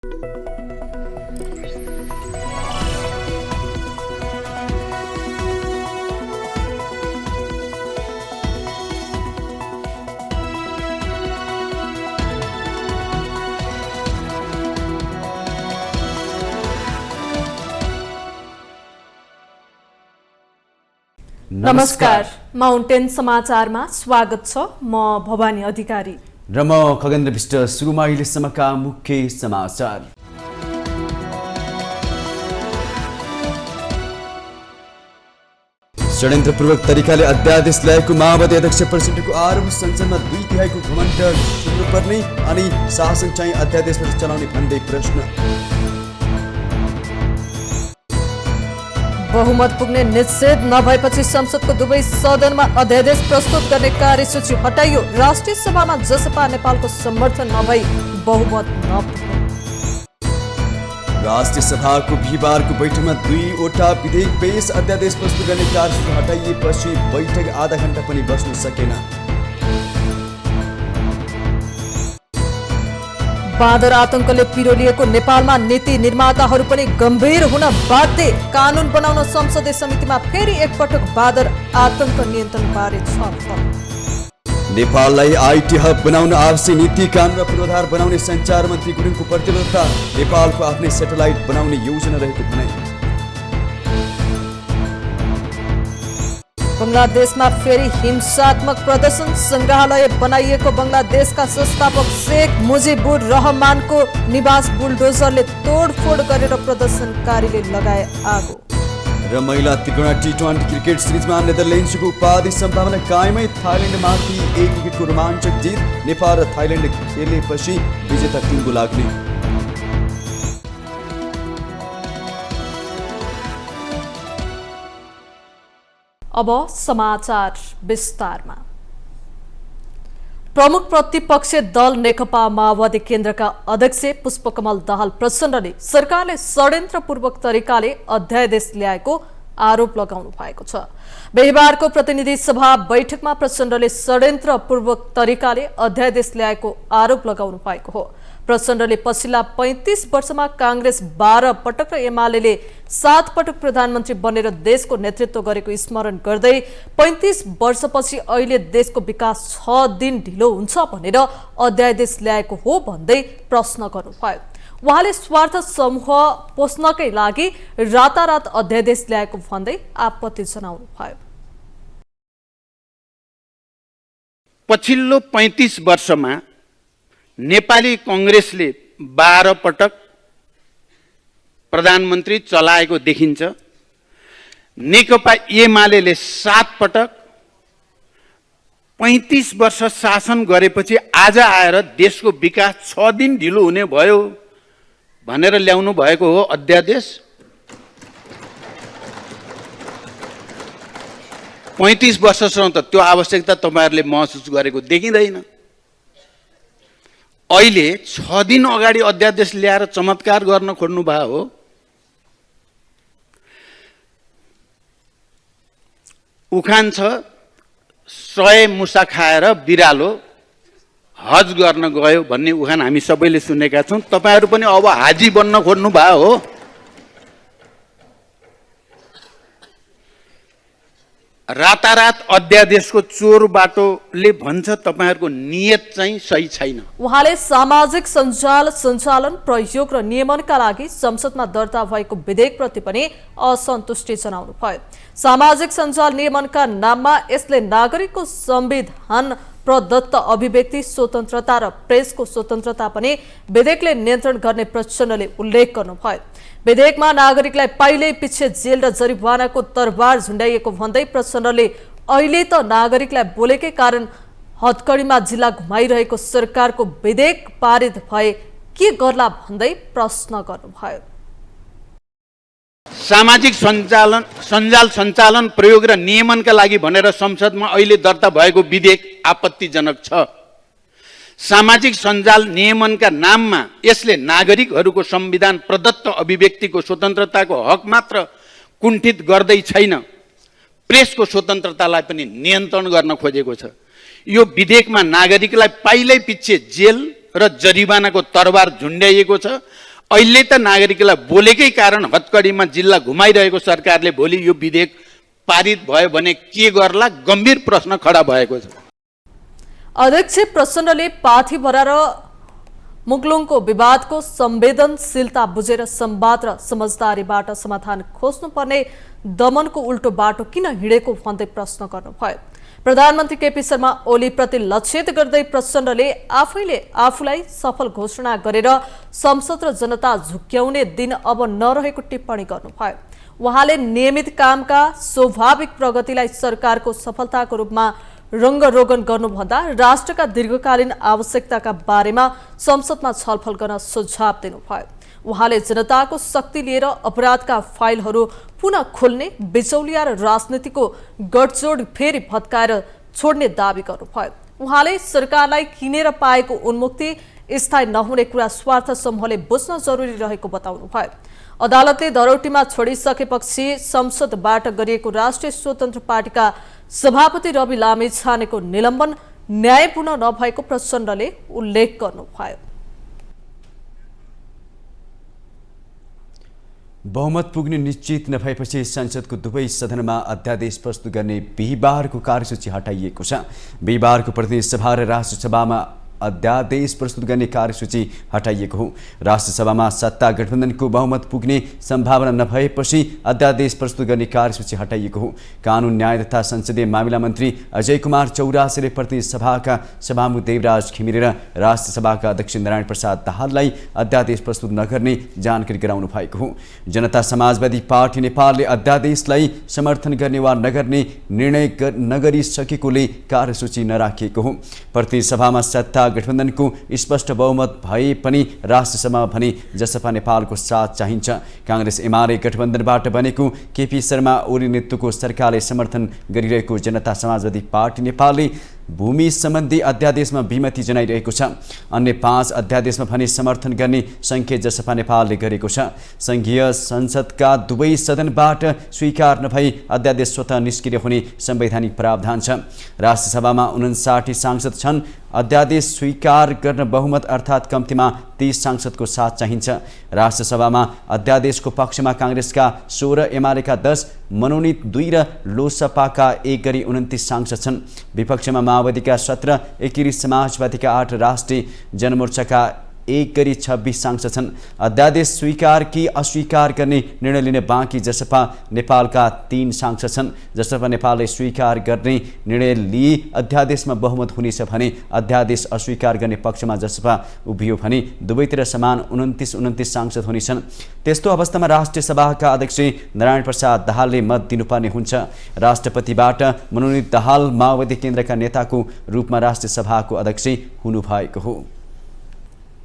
नमस्कार, माउन्टेन समाचारमा स्वागत छ। म भवानी अधिकारी र म खगेन्द्र विष्ट। सुरुमा अहिलेसम्मका मुख्य समाचार। षड्यन्त्रपूर्वक तरिकाले अध्यादेश ल्याएको माओवादी अध्यक्ष प्रचण्डको आरोप। संसदमा 2/3 घमण्ड सुन्नुपर्ने अनि शासन चाहिँ अध्यादेशबाट चलाउने भन्दै प्रश्न। बहुमत पुग्ने निश्चित नभएपछि संसदको दुवै सदनमा अध्यादेश प्रस्तुत गर्ने कार्यसूची हटाइयो। राष्ट्रिय सभामा जसपा नेपालको समर्थन नभई बहुमत नपुग्ने। राष्ट्रिय सभाको बिहिबारको बैठकमा 2वटा विधेयक पेश। अध्यादेश प्रस्तुत गर्ने कार्यसूची हटाइएपछि बैठक आधा घण्टा पनि बस्न सकेन। बाँदर आतंकले पिरोलिएको नेपालमा नीति निर्माताहरू पनि गम्भीर हुन बाध्य। कानून बनाउन संसदीय समितिमा फेरि एकपटक बाँदर आतंक नियन्त्रणबारे छलफल। नेपाललाई आईटी हब बनाउन आवश्यक नीति कानून र पूर्वाधार बनाउने सञ्चार मन्त्री गुरुङको प्रतिबद्धता। नेपालको आफ्नै सेटेलाइट बनाउने योजना रहेको भनाइ। बंगलादेशमा फेरि हिंसात्मक प्रदर्शन। संग्रहालय बनाइएको बंगलादेशका संस्थापक शेख मुजिबुर रहमानको निवास बुलडोजरले तोडफोड गरेर प्रदर्शनकारीले लगाए आगो। र महिला त्रिकोणा टी20 क्रिकेट सिरिजमा नेदरल्यान्ड्सको उपाधि सम्भावना कायमै। थाइल्यान्डमाथि 1 विकेटको रोमाञ्चक जित। नेपाल र थाइल्यान्ड खेलेपछि विजेता टिमको लाग्ने। अब समाचार विस्तारमा। प्रमुख प्रतिपक्षी दल नेकपा माओवादी केन्द्रका अध्यक्ष पुष्पकमल दाहाल प्रचण्डले सरकारले षड्यन्त्रपूर्वक तरिकाले अध्यादेश ल्याएको आरोप लगाउनु भएको छ। बिहिबारको प्रतिनिधि सभा बैठकमा प्रचण्डले षड्यन्त्रपूर्वक तरिकाले अध्यादेश ल्याएको आरोप लगाउनु भएको हो। प्रचण्डले पछिल्ला 35 वर्षमा कांग्रेस 12 पटक र एमाले 7 पटक प्रधानमन्त्री बनेर देशको नेतृत्व गरेको स्मरण गर्दै 35 वर्षपछि अहिले देशको विकास 6 दिन ढिलो हुन्छ भनेर अध्यादेश ल्याएको हो भन्दै प्रश्न गर्नुभयो। उहाँले स्वार्थ समूह पोस्नकै लागि रातारात अध्यादेश ल्याएको भन्दै आपत्ति जनाउनु भयो। पछिल्लो 35 वर्षमा नेपाली कांग्रेसले 12 पटक प्रधानमन्त्री चलाएको देखिन्छ। नेकपा एमाले 7 पटक। 35 वर्ष शासन गरेपछि आज आएर देशको विकास 6 दिन ढिलो हुने भयो भनेर ल्याउनु भएको हो अध्यादेश। 35 वर्षसम्म त त्यो आवश्यकता तपाईहरुले महसुस गरेको देखिँदैन। अहिले 6 दिन अगाडि अध्यादेश ल्याएर चमत्कार गर्न खोज्नु भयो हो। उखान छ 100 मुसा खाएर बिरालो हज गर्न गयो भन्ने उखान हामी सबैले सुनेका छौं। तपाईहरु पनि अब हाजी बन्न खोज्नु भयो हो। रातारात अध्यादेशको चोर बाटोले भन्छ तपाईहरुको नियत चाहिँ सही छैन। उहाँले सामाजिक सञ्जाल सञ्चालन प्रयोग र नियमनका लागि संसदमा दर्ता भएको विधेयकप्रति पनि असन्तुष्टि जनाउनु भयो। सामाजिक सञ्जाल नियमनका नाममा यसले नागरिकको संविधान प्रदत्त अभिव्यक्ति स्वतन्त्रता र प्रेसको स्वतन्त्रता पनि विधेयकले नियन्त्रण गर्ने प्रचण्डले उल्लेख गर्नुभयो। विधेयकमा नागरिकलाई पाइलै पछि जेल र जरिवानाको तरबार झुण्डाइएको भन्दै प्रचण्डले अहिले त नागरिकलाई बोलेकै कारण हतकडीमा जिल्ला घुमाइरहेको सरकारको विधेयक पारित भए के गर्ला भन्दै प्रश्न गर्नुभयो। सामाजिक सञ्जाल सञ्चालन प्रयोग र नियमनका लागि भनेर संसदमा अहिले दर्ता भएको विधेयक आपत्तिजनक छ। सामाजिक सञ्जाल नियमनका नाममा यसले नागरिकहरूको संविधान प्रदत्त अभिव्यक्तिको स्वतन्त्रताको हक मात्र कुण्ठित गर्दै छैन, प्रेसको स्वतन्त्रतालाई पनि नियन्त्रण गर्न खोजेको छ। यो विधेयकमा नागरिकलाई पाइलै पिच्छे जेल र जरिवानाको तरबार झुण्ड्याइएको छ। अहिले त नागरिकलाई बोलेकै कारण हतकडीमा जिल्ला घुमाइरहेको सरकारले भोलि यो विधेयक पारित भयो भने के गर्ला, गम्भीर प्रश्न खडा भएको छ। अध्यक्ष प्रचण्डले पाथी भरा र मुगलुङको विवादको संवेदनशीलता बुझेर संवाद र समझदारीबाट समाधान खोज्नुपर्ने दमनको उल्टो बाटो किन हिँडेको भन्दै प्रश्न गर्नुभयो। प्रधानमन्त्री केपी शर्मा ओलीप्रति लक्षित गर्दै प्रचण्डले आफैले आफूलाई सफल घोषणा गरेर संसद र जनता झुक्क्याउने दिन अब नरहेको टिप्पणी गर्नुभयो। उहाँले नियमित कामका स्वाभाविक प्रगतिलाई सरकारको सफलताको रूपमा रङ्गरोगन गर्नुभन्दा राष्ट्रका दीर्घकालीन आवश्यकताका बारेमा संसदमा छलफल गर्न सुझाव दिनुभयो। उहाँले जनताको शक्ति लिएर अपराधका फाइलहरू पुनः खोल्ने, बिचौलिया र राजनीतिको गठजोड फेरि भत्काएर छोड्ने दावी गर्नुभयो। उहाँले सरकारलाई किनेर पाएको उन्मुक्ति स्थायी नहुने कुरा स्वार्थ समूहले बुझ्न जरुरी रहेको बताउनुभयो। अदालतले धरौटीमा छोडिसकेपछि संसदबाट गरिएको राष्ट्रिय स्वतन्त्र पार्टीका सभापति रवि लामिछानेको निलम्बन न्यायपूर्ण नभएको प्रचण्डले उल्लेख गर्नुभयो। बहुमत पुग्ने निश्चित नभएपछि संसदको दुवै सदनमा अध्यादेश प्रस्तुत गर्ने बिहिबारको कार्यसूची हटाइएको छ। बिहिबारको प्रतिनिधि सभा र राष्ट्रसभामा अध्यादेश प्रस्तुत गर्ने कार्यसूची हटाइएको हो। राष्ट्रसभामा सत्ता गठबन्धनको बहुमत पुग्ने सम्भावना नभएपछि अध्यादेश प्रस्तुत गर्ने कार्यसूची हटाइएको हो। कानुन न्याय तथा संसदीय मामिला मन्त्री अजय कुमार चौरासीले प्रतिनिधि सभाका सभामुख देवराज घिमिरे र राष्ट्रसभाका अध्यक्ष नारायण प्रसाद दाहाललाई अध्यादेश प्रस्तुत नगर्ने जानकारी गराउनु भएको हो। जनता समाजवादी पार्टी नेपालले अध्यादेशलाई समर्थन गर्ने वा नगर्ने निर्णय नगरिसकेकोले कार्यसूची नराखिएको हो। प्रतिनिधि सभामा सत्ता गठबन्धनको स्पष्ट बहुमत भए पनि राष्ट्रसभामा भने जसपा नेपालको साथ चाहिन्छ। कांग्रेस एमाले गठबन्धनबाट बनेको केपी शर्मा ओली नेतृत्वको सरकारले समर्थन गरिरहेको जनता समाजवादी पार्टी नेपालले भूमि सम्बन्धी अध्यादेशमा विमति जनाइरहेको छ। अन्य 5 अध्यादेशमा भने समर्थन गर्ने सङ्केत जसपा नेपालले गरेको छ। संघीय संसदका दुवै सदनबाट स्वीकार नभई अध्यादेश स्वतः निष्क्रिय हुने संवैधानिक प्रावधान छ। राष्ट्रसभामा 59 सांसद छन्। अध्यादेश स्वीकार गर्न बहुमत अर्थात् कम्तीमा 30 सांसदको साथ चाहिन्छ। राष्ट्रसभामा अध्यादेशको पक्षमा कांग्रेसका 16, एमालेका 10, मनोनित 2 र लोसपाका 1 गरी 29 सांसद छन्। विपक्षमा माओवादीका 17, एकीकृत समाजवादीका 8, राष्ट्रिय जनमोर्चाका 1 गरी 26 सांसद छन्। अध्यादेश स्वीकार कि अस्वीकार गर्ने निर्णय लिने बाँकी जसपा नेपालका 3 सांसद छन्। जसपा नेपालले स्वीकार गर्ने निर्णय लिए अध्यादेशमा बहुमत हुनेछ भने अध्यादेश अस्वीकार गर्ने पक्षमा जसपा उभियो भने दुवैतिर समान 29 सांसद हुनेछन्। त्यस्तो अवस्थामा राष्ट्रिय सभाका अध्यक्ष नारायण प्रसाद दाहालले मत दिनुपर्ने हुन्छ। राष्ट्रपतिबाट मनोनित दाहाल माओवादी केन्द्रका नेताको रूपमा राष्ट्रिय सभाको अध्यक्ष हुनुभएको हो।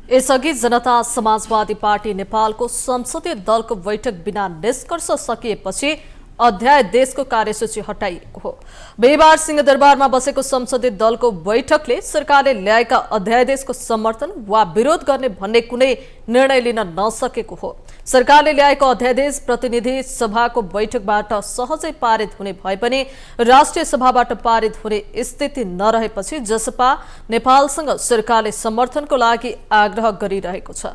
यसअघि जनता समाजवादी पार्टी नेपालको संसदीय दलको बैठक बिना निष्कर्ष सकिएपछि अध्यादेशको कार्यसूची हटाइएको हो। बिहिबार सिंहदरबारमा बसेको संसदीय दलको बैठकले सरकारले ल्याएका अध्यादेशको समर्थन वा विरोध गर्ने भन्ने कुनै निर्णय लिन नसकेको हो। सरकारले ल्याएको अध्यादेश प्रतिनिधि सभाको बैठकबाट सहजै पारित हुने भए पनि राष्ट्रिय सभाबाट पारित हुने स्थिति नरहेपछि जसपा नेपालसँग सरकारले समर्थनको लागि आग्रह गरिरहेको छ।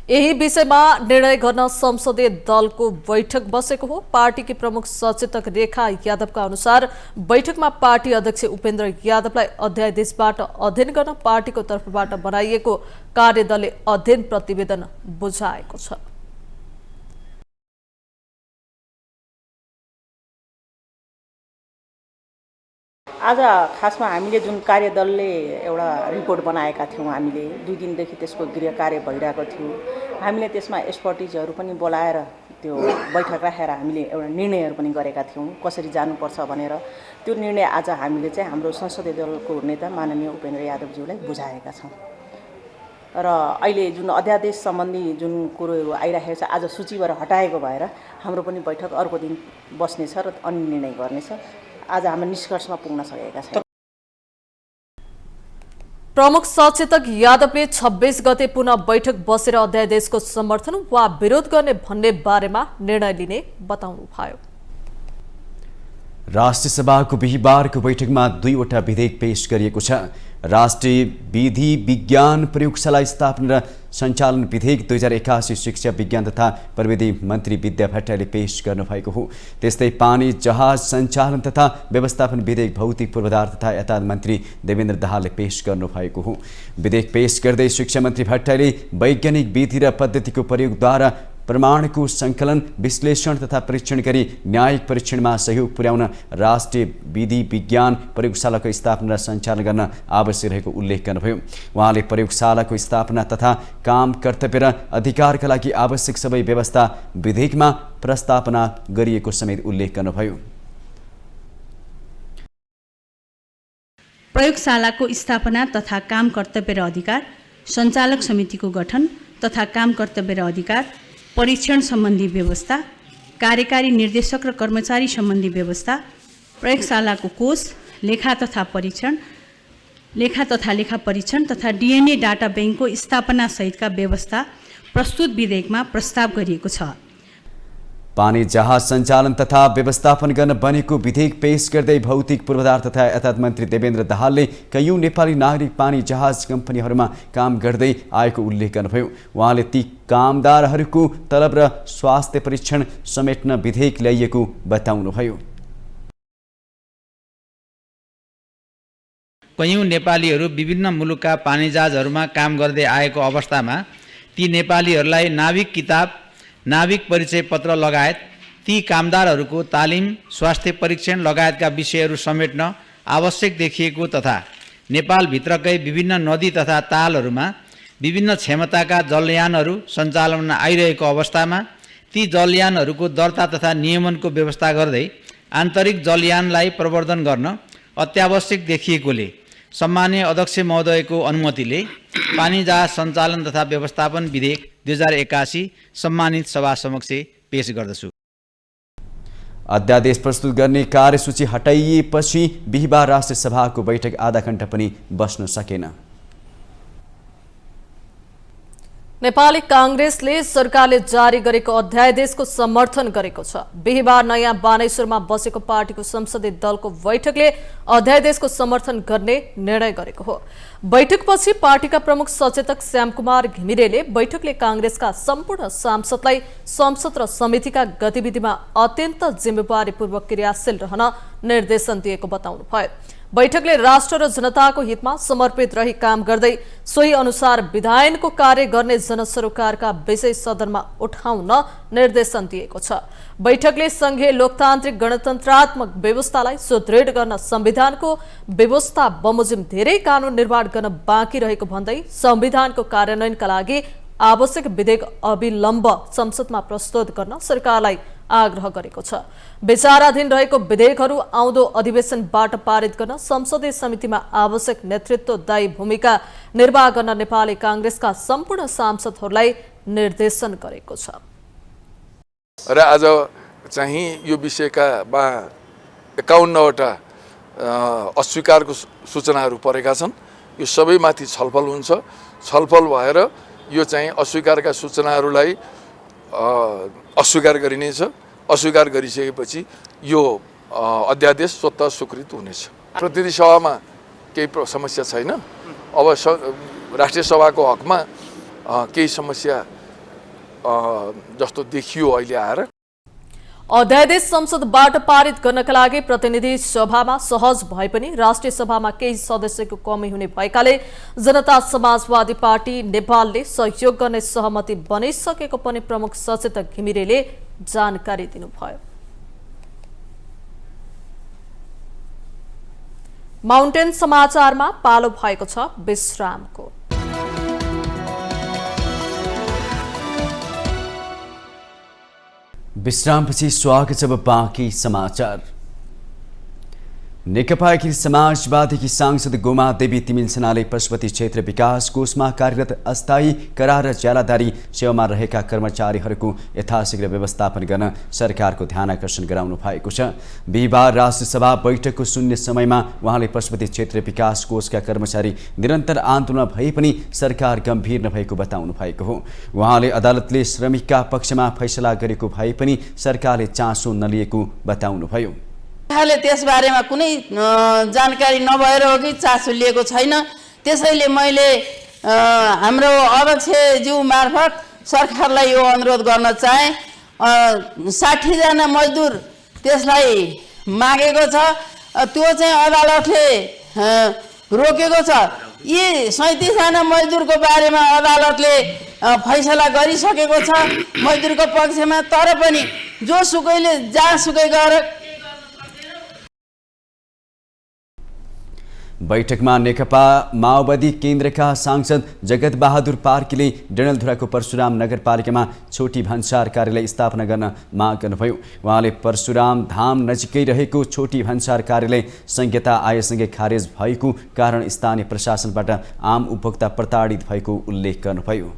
यही विषयमा निर्णय गर्न संसदीय दलको बैठक बसेको हो। पार्टीकी प्रमुख सचेतक रेखा यादवका अनुसार बैठकमा पार्टी अध्यक्ष उपेन्द्र यादवलाई अध्यादेशबाट अध्ययन गर्न पार्टीको तर्फबाट बनाइएको कार्यदलले अध्ययन प्रतिवेदन बुझाएको छ। आज खासमा हामीले जुन कार्यदलले एउटा रिपोर्ट बनाएका थियौँ, हामीले 2 दिनदेखि त्यसको गृह कार्य भइरहेको थियो। हामीले त्यसमा एक्सपर्टिजहरू पनि बोलाएर त्यो बैठक राखेर हामीले एउटा निर्णयहरू पनि गरेका थियौँ कसरी जानुपर्छ भनेर। त्यो निर्णय आज हामीले चाहिँ हाम्रो संसदीय दलको नेता माननीय उपेन्द्र यादवज्यूलाई बुझाएका छौँ। र अहिले जुन अध्यादेश सम्बन्धी जुन कुरोहरू आइरहेको छ आज सूचीबाट हटाएको भएर हाम्रो पनि बैठक अर्को दिन बस्नेछ र अन्य निर्णय गर्नेछ। आज हाम्रो निष्कर्षमा पुग्न सकेका छैनौँ। प्रमुख सचेतक यादवले 26 गते पुनः बैठक बसेर अध्यादेशको समर्थन वा विरोध गर्ने भन्ने बारेमा निर्णय लिने बताउनुभयो। राष्ट्रिय सभाको बिहिबारको बैठकमा 2वटा विधेयक पेश गरिएको छ। राष्ट्रिय विधि विज्ञान प्रयोगशाला स्थापना र सञ्चालन विधेयक 2081 शिक्षा विज्ञान तथा प्रविधि मन्त्री विद्या भट्टराईले पेश गर्नुभएको हो। त्यस्तै पानी जहाज सञ्चालन तथा व्यवस्थापन विधेयक भौतिक पूर्वाधार तथा यातायात मन्त्री देवेन्द्र दाहालले पेश गर्नुभएको हो। विधेयक पेश गर्दै शिक्षा मन्त्री भट्टराईले वैज्ञानिक विधि र पद्धतिको प्रयोगद्वारा प्रमाणको सङ्कलन विश्लेषण तथा परीक्षण गरी न्यायिक परीक्षणमा सहयोग पुर्याउन राष्ट्रिय विधि विज्ञान प्रयोगशालाको स्थापना र सञ्चालन गर्न आवश्यक रहेको उल्लेख गर्नुभयो। उहाँले प्रयोगशालाको स्थापना तथा काम कर्तव्य र अधिकारका लागि आवश्यक सबै व्यवस्था विधेयकमा प्रस्तावना गरिएको समेत उल्लेख गर्नुभयो। प्रयोगशालाको स्थापना तथा काम कर्तव्य र अधिकार, सञ्चालक समितिको गठन तथा काम कर्तव्य र अधिकार, परीक्षण सम्बन्धी व्यवस्था, कार्यकारी निर्देशक र कर्मचारी सम्बन्धी व्यवस्था, प्रयोगशालाको कोष, लेखा तथा लेखा परीक्षण तथा DNA डाटा ब्याङ्कको स्थापना सहितका व्यवस्था प्रस्तुत विधेयकमा प्रस्ताव गरिएको छ। पानी जहाज सञ्चालन तथा व्यवस्थापन गर्न बनेको विधेयक पेश गर्दै भौतिक पूर्वाधार तथा यातायात मन्त्री देवेन्द्र दाहालले कैयौं नेपाली नागरिक पानी जहाज कम्पनीहरूमा काम गर्दै आएको उल्लेख गर्नुभयो। उहाँले ती कामदारहरूको तलब र स्वास्थ्य परीक्षण समेट्न विधेयक ल्याइएको बताउनुभयो। कैयौं नेपालीहरू विभिन्न मुलुकका पानी जहाजहरूमा काम गर्दै आएको अवस्थामा ती नेपालीहरूलाई नाविक किताब, नाविक परिचय पत्र लगायत ती कामदारहरूको तालिम, स्वास्थ्य परीक्षण लगायतका विषयहरू समेट्न आवश्यक देखिएको तथा नेपालभित्रकै विभिन्न नदी तथा तालहरूमा विभिन्न क्षमताका जलयानहरू सञ्चालनमा आइरहेको अवस्थामा ती जलयानहरूको दर्ता तथा नियमनको व्यवस्था गर्दै आन्तरिक जलयानलाई प्रवर्धन गर्न अत्यावश्यक देखिएकोले सम्माननीय अध्यक्ष महोदयको अनुमतिले पानी जहाज सञ्चालन तथा व्यवस्थापन विधेयक 2081 सम्मानित सभा समक्ष पेश गर्दछु। अध्यादेश प्रस्तुत गर्ने कार्यसूची हटाइएपछि बिहिबार राष्ट्रिय सभाको बैठक आधा घण्टा पनि बस्न सकेन। नेपाली कांग्रेसले सरकारले जारी गरेको अध्यादेशको समर्थन गरेको छ। बिहिबार नयाँ बानेश्वरमा बसेको पार्टीको संसदीय दलको बैठकले अध्यादेशको समर्थन गर्ने निर्णय गरेको हो। बैठकपछि पार्टीका प्रमुख सचेतक श्यामकुमार घिमिरेले बैठकले कांग्रेसका सम्पूर्ण सांसदलाई संसद र समितिका गतिविधिमा अत्यन्त जिम्मेवारीपूर्वक क्रियाशील रहन निर्देशन दिएको बताउनुभयो। बैठकले राष्ट्र र जनताको हितमा समर्पित रही काम गर्दै सोही अनुसार विधायनको कार्य गर्ने जनसरोकारका विषय सदनमा उठाउन निर्देशन दिएको छ। बैठकले संघीय लोकतान्त्रिक गणतन्त्रात्मक व्यवस्थालाई सुदृढ गर्न संविधानको व्यवस्था बमोजिम धेरै कानून निर्माण गर्न बाँकी रहेको भन्दै संविधानको कार्यान्वयनका लागि आवश्यक विधेयक अविलम्ब संसदमा प्रस्तुत गर्न सरकारलाई आग्रह गरेको छ। विचाराधीन रहेको विधेयकहरू आउँदो अधिवेशनबाट पारित गर्न संसदीय समितिमा आवश्यक नेतृत्वदायी भूमिका निर्वाह गर्न नेपाली कांग्रेसका सम्पूर्ण सांसदहरूलाई निर्देशन गरेको छ। र आज चाहिँ यो विषयका 51वटा अस्वीकारको सूचनाहरू परेका छन्। यो सबैमाथि छलफल हुन्छ। छलफल भएर यो चाहिँ अस्वीकारका सूचनाहरूलाई अस्वीकार गरिनेछ। अस्वीकार गरिसकेपछि यो अध्यादेश स्वतः स्वीकृत हुनेछ। प्रतिनिधि सभामा केही समस्या छैन। अब राष्ट्रिय सभाको हकमा केही समस्या जस्तो देखियो अहिले आएर। अध्यादेश संसदबाट पारित गर्नका लागि प्रतिनिधि सभामा सहज भए पनि राष्ट्रिय सभामा केही सदस्यको कमी हुने भएकाले जनता समाजवादी पार्टी नेपालले सहयोग गर्ने सहमति बनिसकेको पनि प्रमुख सचेतक घिमिरेले जानकारी दिनुभयो। माउन्टेन समाचारमा पालो भएको छ विश्रामको। विश्रामपछि स्वागत छ बाँकी समाचार। नेकपा एकीकृत समाजवादीकी सांसद गोमा देवी तिमिल सेनाले पशुपति क्षेत्र विकास कोषमा कार्यरत अस्थायी करार र ज्यालादारी सेवामा रहेका कर्मचारीहरूको यथाशीघ्र व्यवस्थापन गर्न सरकारको ध्यान आकर्षण गराउनु भएको छ। बिहिबार राष्ट्रिय सभा बैठकको शून्य समयमा उहाँले पशुपति क्षेत्र विकास कोषका कर्मचारी निरन्तर आन्दोलन भए पनि सरकार गम्भीर नभएको बताउनु भएको हो। उहाँले अदालतले श्रमिकका पक्षमा फैसला गरेको भए पनि सरकारले चासो नलिएको बताउनुभयो। उहाँले त्यसबारेमा कुनै जानकारी नभएर हो कि चासो लिएको छैन। त्यसैले मैले हाम्रो अध्यक्षज्यू मार्फत सरकारलाई यो अनुरोध गर्न चाहे, 60 जना मजदुर त्यसलाई मागेको छ, त्यो चाहिँ अदालतले रोकेको छ। यी 37 जना मजदुरको बारेमा अदालतले फैसला गरिसकेको छ मजदुरको पक्षमा। तर पनि जोसुकैले जहाँसुकै गएर बैठकमा नेकपा माओवादी केन्द्रका सांसद जगत बहादुर कार्कीले डडेलधुराको परशुराम नगरपालिकामा छोटी भन्सार कार्यालय स्थापना गर्न माग गर्नुभयो। उहाँले परशुराम धाम नजिकै रहेको छोटी भन्सार कार्यालय संहिता आयोगसँगै खारेज भएको कारण स्थानीय प्रशासनबाट आम उपभोक्ता प्रताडित भएको उल्लेख गर्नुभयो।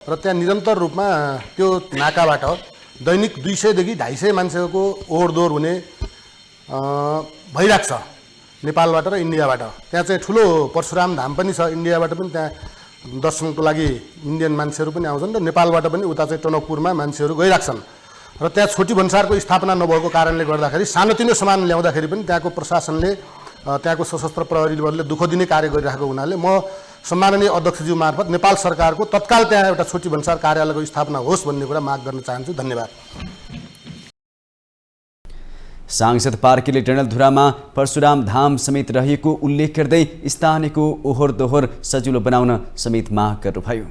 र त्यहाँ निरन्तर रूपमा त्यो नाकाबाट दैनिक 200 देखि 250 मान्छेको ओहोरदोहोर हुने भइरहेको छ नेपालबाट र इन्डियाबाट। त्यहाँ चाहिँ ठुलो परशुराम धाम पनि छ, इन्डियाबाट पनि त्यहाँ दर्शनको लागि इन्डियन मान्छेहरू पनि आउँछन् र नेपालबाट पनि उता चाहिँ टनकपुरमा मान्छेहरू गइरहेछन्। र त्यहाँ छोटी भन्सारको स्थापना नभएको कारणले गर्दाखेरि सानोतिनो सामान ल्याउँदाखेरि पनि त्यहाँको प्रशासनले, त्यहाँको सशस्त्र प्रहरी बलले दुःख दिने कार्य गरिरहेको हुनाले म सम्माननीय अध्यक्षज्यू मार्फत नेपाल सरकारको तत्काल त्यहाँ एउटा छोटी भन्सार कार्यालयको स्थापना होस् भन्ने कुरा माग गर्न चाहन्छु। धन्यवाद। सांसद कार्कीले डडेलधुरामा परशुराम धाम समेत रहेको उल्लेख गर्दै स्थानीयको ओहोर दोहोर सजिलो बनाउन समेत माग गर्नुभयो।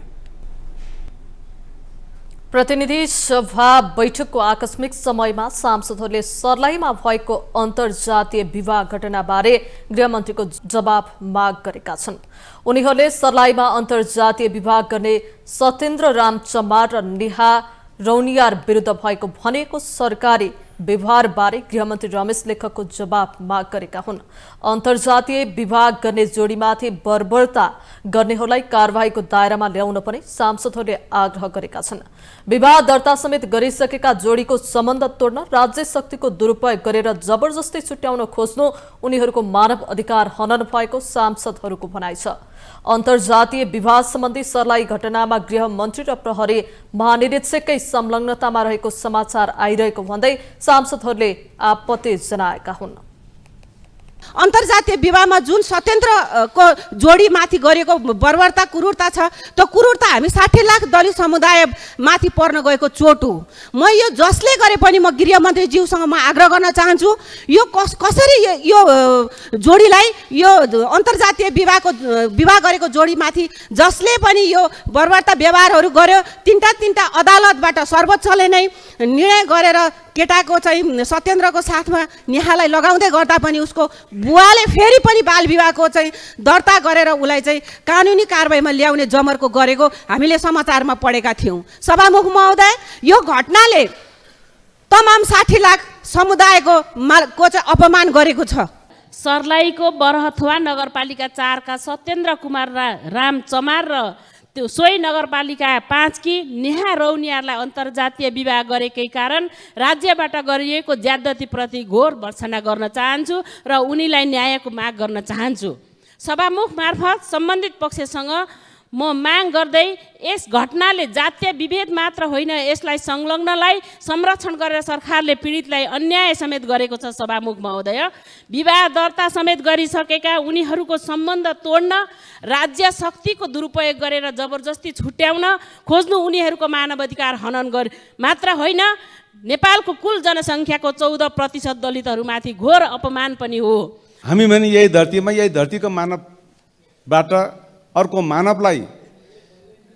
प्रतिनिधि सभा बैठकको आकस्मिक समयमा सांसदहरूले सर्लाहीमा भएको अन्तर्जातीय विवाह घटनाबारे गृहमन्त्रीको जवाब माग गरेका छन्। उनीहरूले सर्लाहीमा अन्तर्जातीय विवाह गर्ने सत्येन्द्र राम चमार र नेहा रौनियार विरुद्ध भएको भनेको सरकारी व्यवहारबारे गृहमन्त्री रमेश लेखकको जवाब माग गरेका हुन्। अन्तर्जातीय विवाह गर्ने जोडीमाथि बर्बरता गर्नेहरूलाई कारबाहीको दायरामा ल्याउन पनि सांसदहरूले आग्रह गरेका छन्। विवाह दर्ता समेत गरिसकेका जोडीको सम्बन्ध तोड्न राज्य शक्तिको दुरुपयोग गरेर जबरजस्ती छुट्याउन खोज्नु उनीहरूको मानव अधिकार हनन भएको सांसदहरूको भनाइ छ। अन्तर्जातीय विवाह सम्बन्धी सर्लाही घटनामा गृहमन्त्री र प्रहरी महानिरीक्षककै संलग्नतामा रहेको समाचार आइरहेको भन्दै सांसदहरूले आपत्ति जनाएका हुन्। अन्तर्जातीय विवाहमा जुन सत्येन्द्रको जोडीमाथि गरेको बर्बरता क्रूरता छ, त्यो क्रूरता हामी 60 लाख दलित समुदायमाथि पर्न गएको चोट हो। म यो जसले गरे पनि म गृहमन्त्रीज्यूसँग म आग्रह गर्न चाहन्छु, यो कसरी यो जोडीलाई, यो अन्तर्जातीय विवाह गरेको जोडीमाथि जसले पनि यो बर्बरता व्यवहारहरू गर्यो, तीनटा अदालतबाट सर्वोच्चले नै निर्णय गरेर केटाको चाहिँ सत्येन्द्रको साथमा नेहालाई लगाउँदै गर्दा पनि उसको बुवाले फेरि पनि बाल विवाहको चाहिँ दर्ता गरेर उसलाई चाहिँ कानुनी कारबाहीमा ल्याउने जमर्को गरेको हामीले समाचारमा पढेका थियौँ। सभामुख महोदय, यो घटनाले तमाम 60 लाख समुदायको चाहिँ अपमान गरेको छ। सर्लाहीको बरहथुवा नगरपालिका 4 का सत्येन्द्र कुमार राम चमार र त्यो सोही नगरपालिका 5 की नेहा रौनियारलाई अन्तर्जातीय विवाह गरेकै कारण राज्यबाट गरिएको ज्यादतीप्रति घोर भर्त्सना गर्न चाहन्छु र उनीलाई न्यायको माग गर्न चाहन्छु। सभामुख मार्फत सम्बन्धित पक्षसँग म माग गर्दै यस घटनाले जातीय विभेद मात्र होइन, यसलाई संलग्नलाई संरक्षण गरेर सरकारले पीडितलाई अन्याय समेत गरेको छ। सभामुख महोदय, विवाह दर्ता समेत गरिसकेका उनीहरूको सम्बन्ध तोड्न राज्य शक्तिको दुरुपयोग गरेर जबरजस्ती छुट्याउन खोज्नु उनीहरूको मानवाधिकार हनन मात्र होइन, नेपालको कुल जनसङ्ख्याको 14% दलितहरूमाथि घोर अपमान पनि हो। हामी पनि यही धरतीमा, यही धरतीको मानवबाट अर्को मानवलाई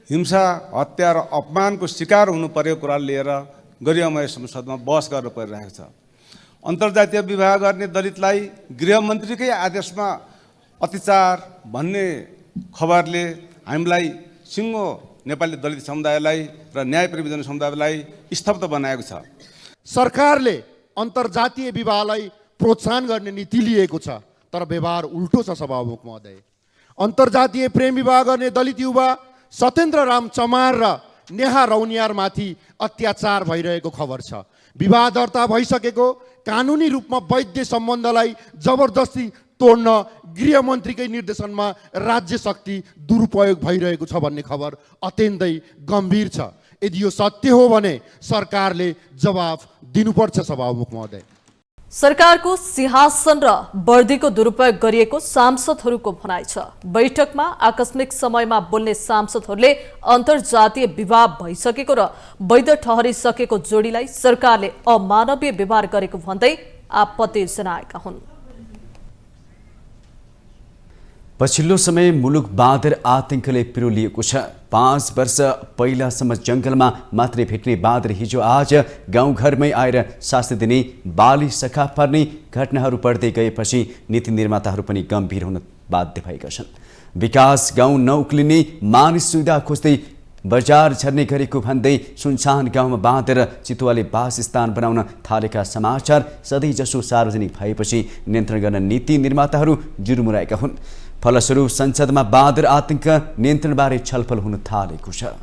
हिंसा, हत्या र अपमानको शिकार हुनु परेको कुरा लिएर गरिमामय संसदमा बहस गर्नु परिरहेको छ। अन्तर्जातीय विवाह गर्ने दलितलाई गृहमन्त्रीकै आदेशमा अत्याचार भन्ने खबरले हामीलाई सिङ्गो नेपाली दलित समुदायलाई र न्यायप्रेमी जनसमुदायलाई स्तब्ध बनाएको छ। सरकारले अन्तर्जातीय विवाहलाई प्रोत्साहन गर्ने नीति लिएको छ, तर व्यवहार उल्टो छ। सभामुख महोदय, अन्तर्जातीय प्रेम विवाह गर्ने दलित युवा सत्येन्द्र राम चमार र नेहा रौनियारमाथि अत्याचार भइरहेको खबर छ। विवाह दर्ता भइसकेको कानुनी रूपमा वैध सम्बन्धलाई जबरजस्ती तोड्न गृहमन्त्रीकै निर्देशनमा राज्य शक्ति दुरुपयोग भइरहेको छ भन्ने खबर अत्यन्तै गम्भीर छ। यदि यो सत्य हो भने सरकारले जवाफ दिनुपर्छ सभामुख महोदय। सरकारको सिंहासन र वर्दीको दुरुपयोग गरिएको सांसदहरूको भनाइ छ। बैठकमा आकस्मिक समयमा बोल्ने सांसदहरूले अन्तर्जातीय विवाह भइसकेको र वैध ठहरिसकेको जोडीलाई सरकारले अमानवीय व्यवहार गरेको भन्दै आपत्ति जनाएका हुन्। पछिल्लो समय मुलुक बाँदर आतंकले पिरोलिएको छ। 5 वर्ष पहिलासम्म जंगलमा मात्रै भेट्ने बाँदर हिजो आज गाउँघरमै आएर शास्ति दिने, बाली सखा पर्ने घटनाहरू बढ्दै गएपछि नीति निर्माताहरू पनि गम्भीर हुन बाध्य भएका छन्। विकास गाउँ नउक्लिने, मानिस सुविधा खोज्दै बजार झर्ने गरेको भन्दै सुनसान गाउँमा बाँदर चितुवाले वासस्थान बनाउन थालेका समाचार सधैँजसो सार्वजनिक भएपछि नियन्त्रण गर्न नीति निर्माताहरू जुरुमुराएका हुन्। फलस्वरूप संसदमा बाँदर आतंक नियन्त्रणबारे छलफल हुन थालेको छ।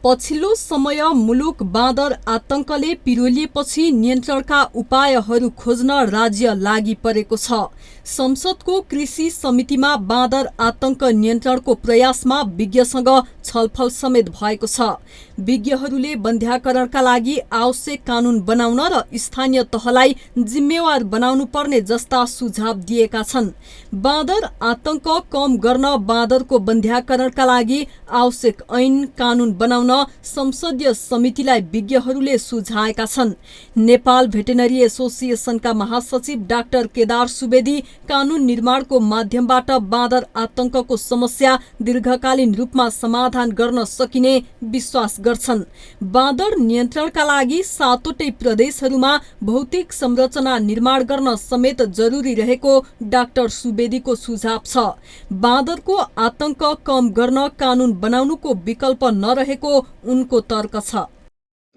पछिल्लो समय मुलुक बाँदर आतंकले पिरोलिएपछि नियन्त्रणका उपायहरू खोज्न राज्य लागि परेको छ। संसदको कृषि समितिमा बाँदर आतंक नियन्त्रणको प्रयासमा विज्ञसँग छलफल समेत भएको छ। विज्ञहरूले बन्ध्याकरणका लागि आवश्यक कानून बनाउन र स्थानीय तहलाई जिम्मेवार बनाउनु पर्ने जस्ता सुझाव दिएका छन्। बाँदर आतंक कम गर्न बाँदरको बन्ध्याकरणका लागि आवश्यक ऐन कानून बनाउन संसदीय समितिलाई विज्ञहरूले सुझाएका छन्। नेपाल भेटेनरी एसोसिएसनका महासचिव डाक्टर केदार सुवेदी कानून निर्माणको माध्यमबाट बाँदर आतंकको समस्या दीर्घकालीन रूपमा समाधान गर्न सकिने विश्वास गर्छन्। बाँदर नियन्त्रणका लागि 7वटै प्रदेशहरूमा भौतिक संरचना निर्माण गर्न समेत जरुरी रहेको डाक्टर सुवेदीको सुझाव छ। बाँदरको आतंक कम गर्न कानून बनाउनुको विकल्प नरहेको उनको तर्क छ।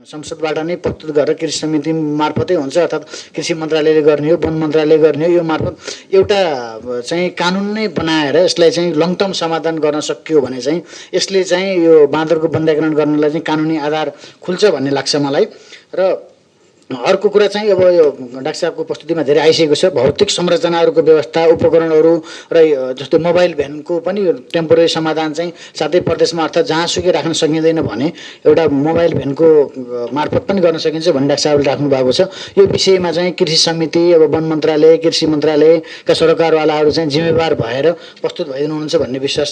संसदबाट नै प्रस्तुत गरेर कृषि समिति मार्फतै हुन्छ, अर्थात् कृषि मन्त्रालयले गर्ने हो, वन मन्त्रालयले गर्ने हो। यो मार्फत एउटा चाहिँ कानुन नै बनाएर यसलाई चाहिँ लङ टर्म समाधान गर्न सकियो भने चाहिँ यसले चाहिँ यो बाँदरको बन्ध्याकरण गर्नलाई चाहिँ कानुनी आधार खुल्छ भन्ने लाग्छ मलाई। र अर्को कुरा चाहिँ अब यो डाक्टर साहबको प्रस्तुतिमा धेरै आइसकेको छ। भौतिक संरचनाहरूको व्यवस्था, उपकरणहरू र जस्तो मोबाइल भ्यानको पनि टेम्पोरेरी समाधान चाहिँ सातै प्रदेशमा अर्थात् जहाँसुकै राख्न सकिँदैन भने एउटा मोबाइल भ्यानको मार्फत पनि गर्न सकिन्छ भन्ने डाक्टर साहबले राख्नु भएको छ। यो विषयमा चाहिँ कृषि समिति, अब वन मन्त्रालय, कृषि मन्त्रालयका सरकारवालाहरू चाहिँ जिम्मेवार भएर प्रस्तुत भइदिनुहुन्छ भन्ने विश्वास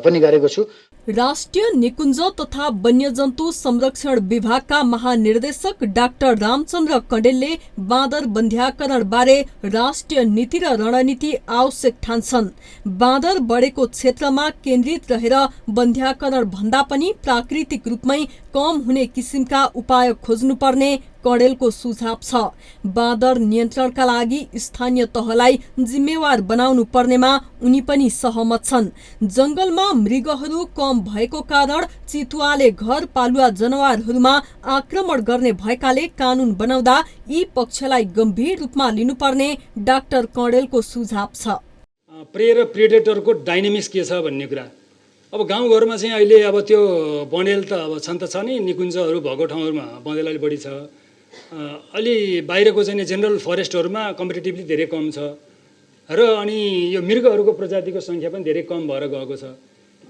पनि गरेको छु। राष्ट्रिय निकुञ्ज तथा वन्यजन्तु संरक्षण विभागका महानिर्देशक डाक्टर रामचन्द्र कण्डेलले बाँदर बन्ध्याकरण बारे राष्ट्रिय नीति र रणनीति आवश्यक ठान्छन्। बाँदर बढेको क्षेत्रमा केन्द्रित रहेर बन्ध्याकरण भन्दा पनि प्राकृतिक रूपमै कम हुने किसिमका उपाय खोज्नुपर्ने कण्डेलको सुझाव छ। बाँदर नियन्त्रणका लागि स्थानीय तहलाई जिम्मेवार बनाउनु पर्नेमा उनी पनि सहमत छन्। जंगलमा मृगहरू कम भएको कारण चितुवाले घर पालुवा जनावरहरूमा आक्रमण गर्ने भएकाले कानून बनाउँदा यी पक्षलाई गम्भीर रूपमा लिनुपर्ने डाक्टर कण्डेलको सुझाव छ। प्रे र प्रेडेटरको डाइनामिक्स के छ भन्ने कुरा अब गाउँघरमा चाहिँ अहिले अब त्यो बनेल त अब छन् त छ नि, निकुञ्जहरू भएको ठाउँहरूमा बनेल अलि बढी छ। अलि बाहिरको चाहिँ जेनरल फरेस्टहरूमा कम्पेरिटिभली धेरै कम छ र अनि यो मृगहरूको प्रजातिको सङ्ख्या पनि धेरै कम भएर गएको छ।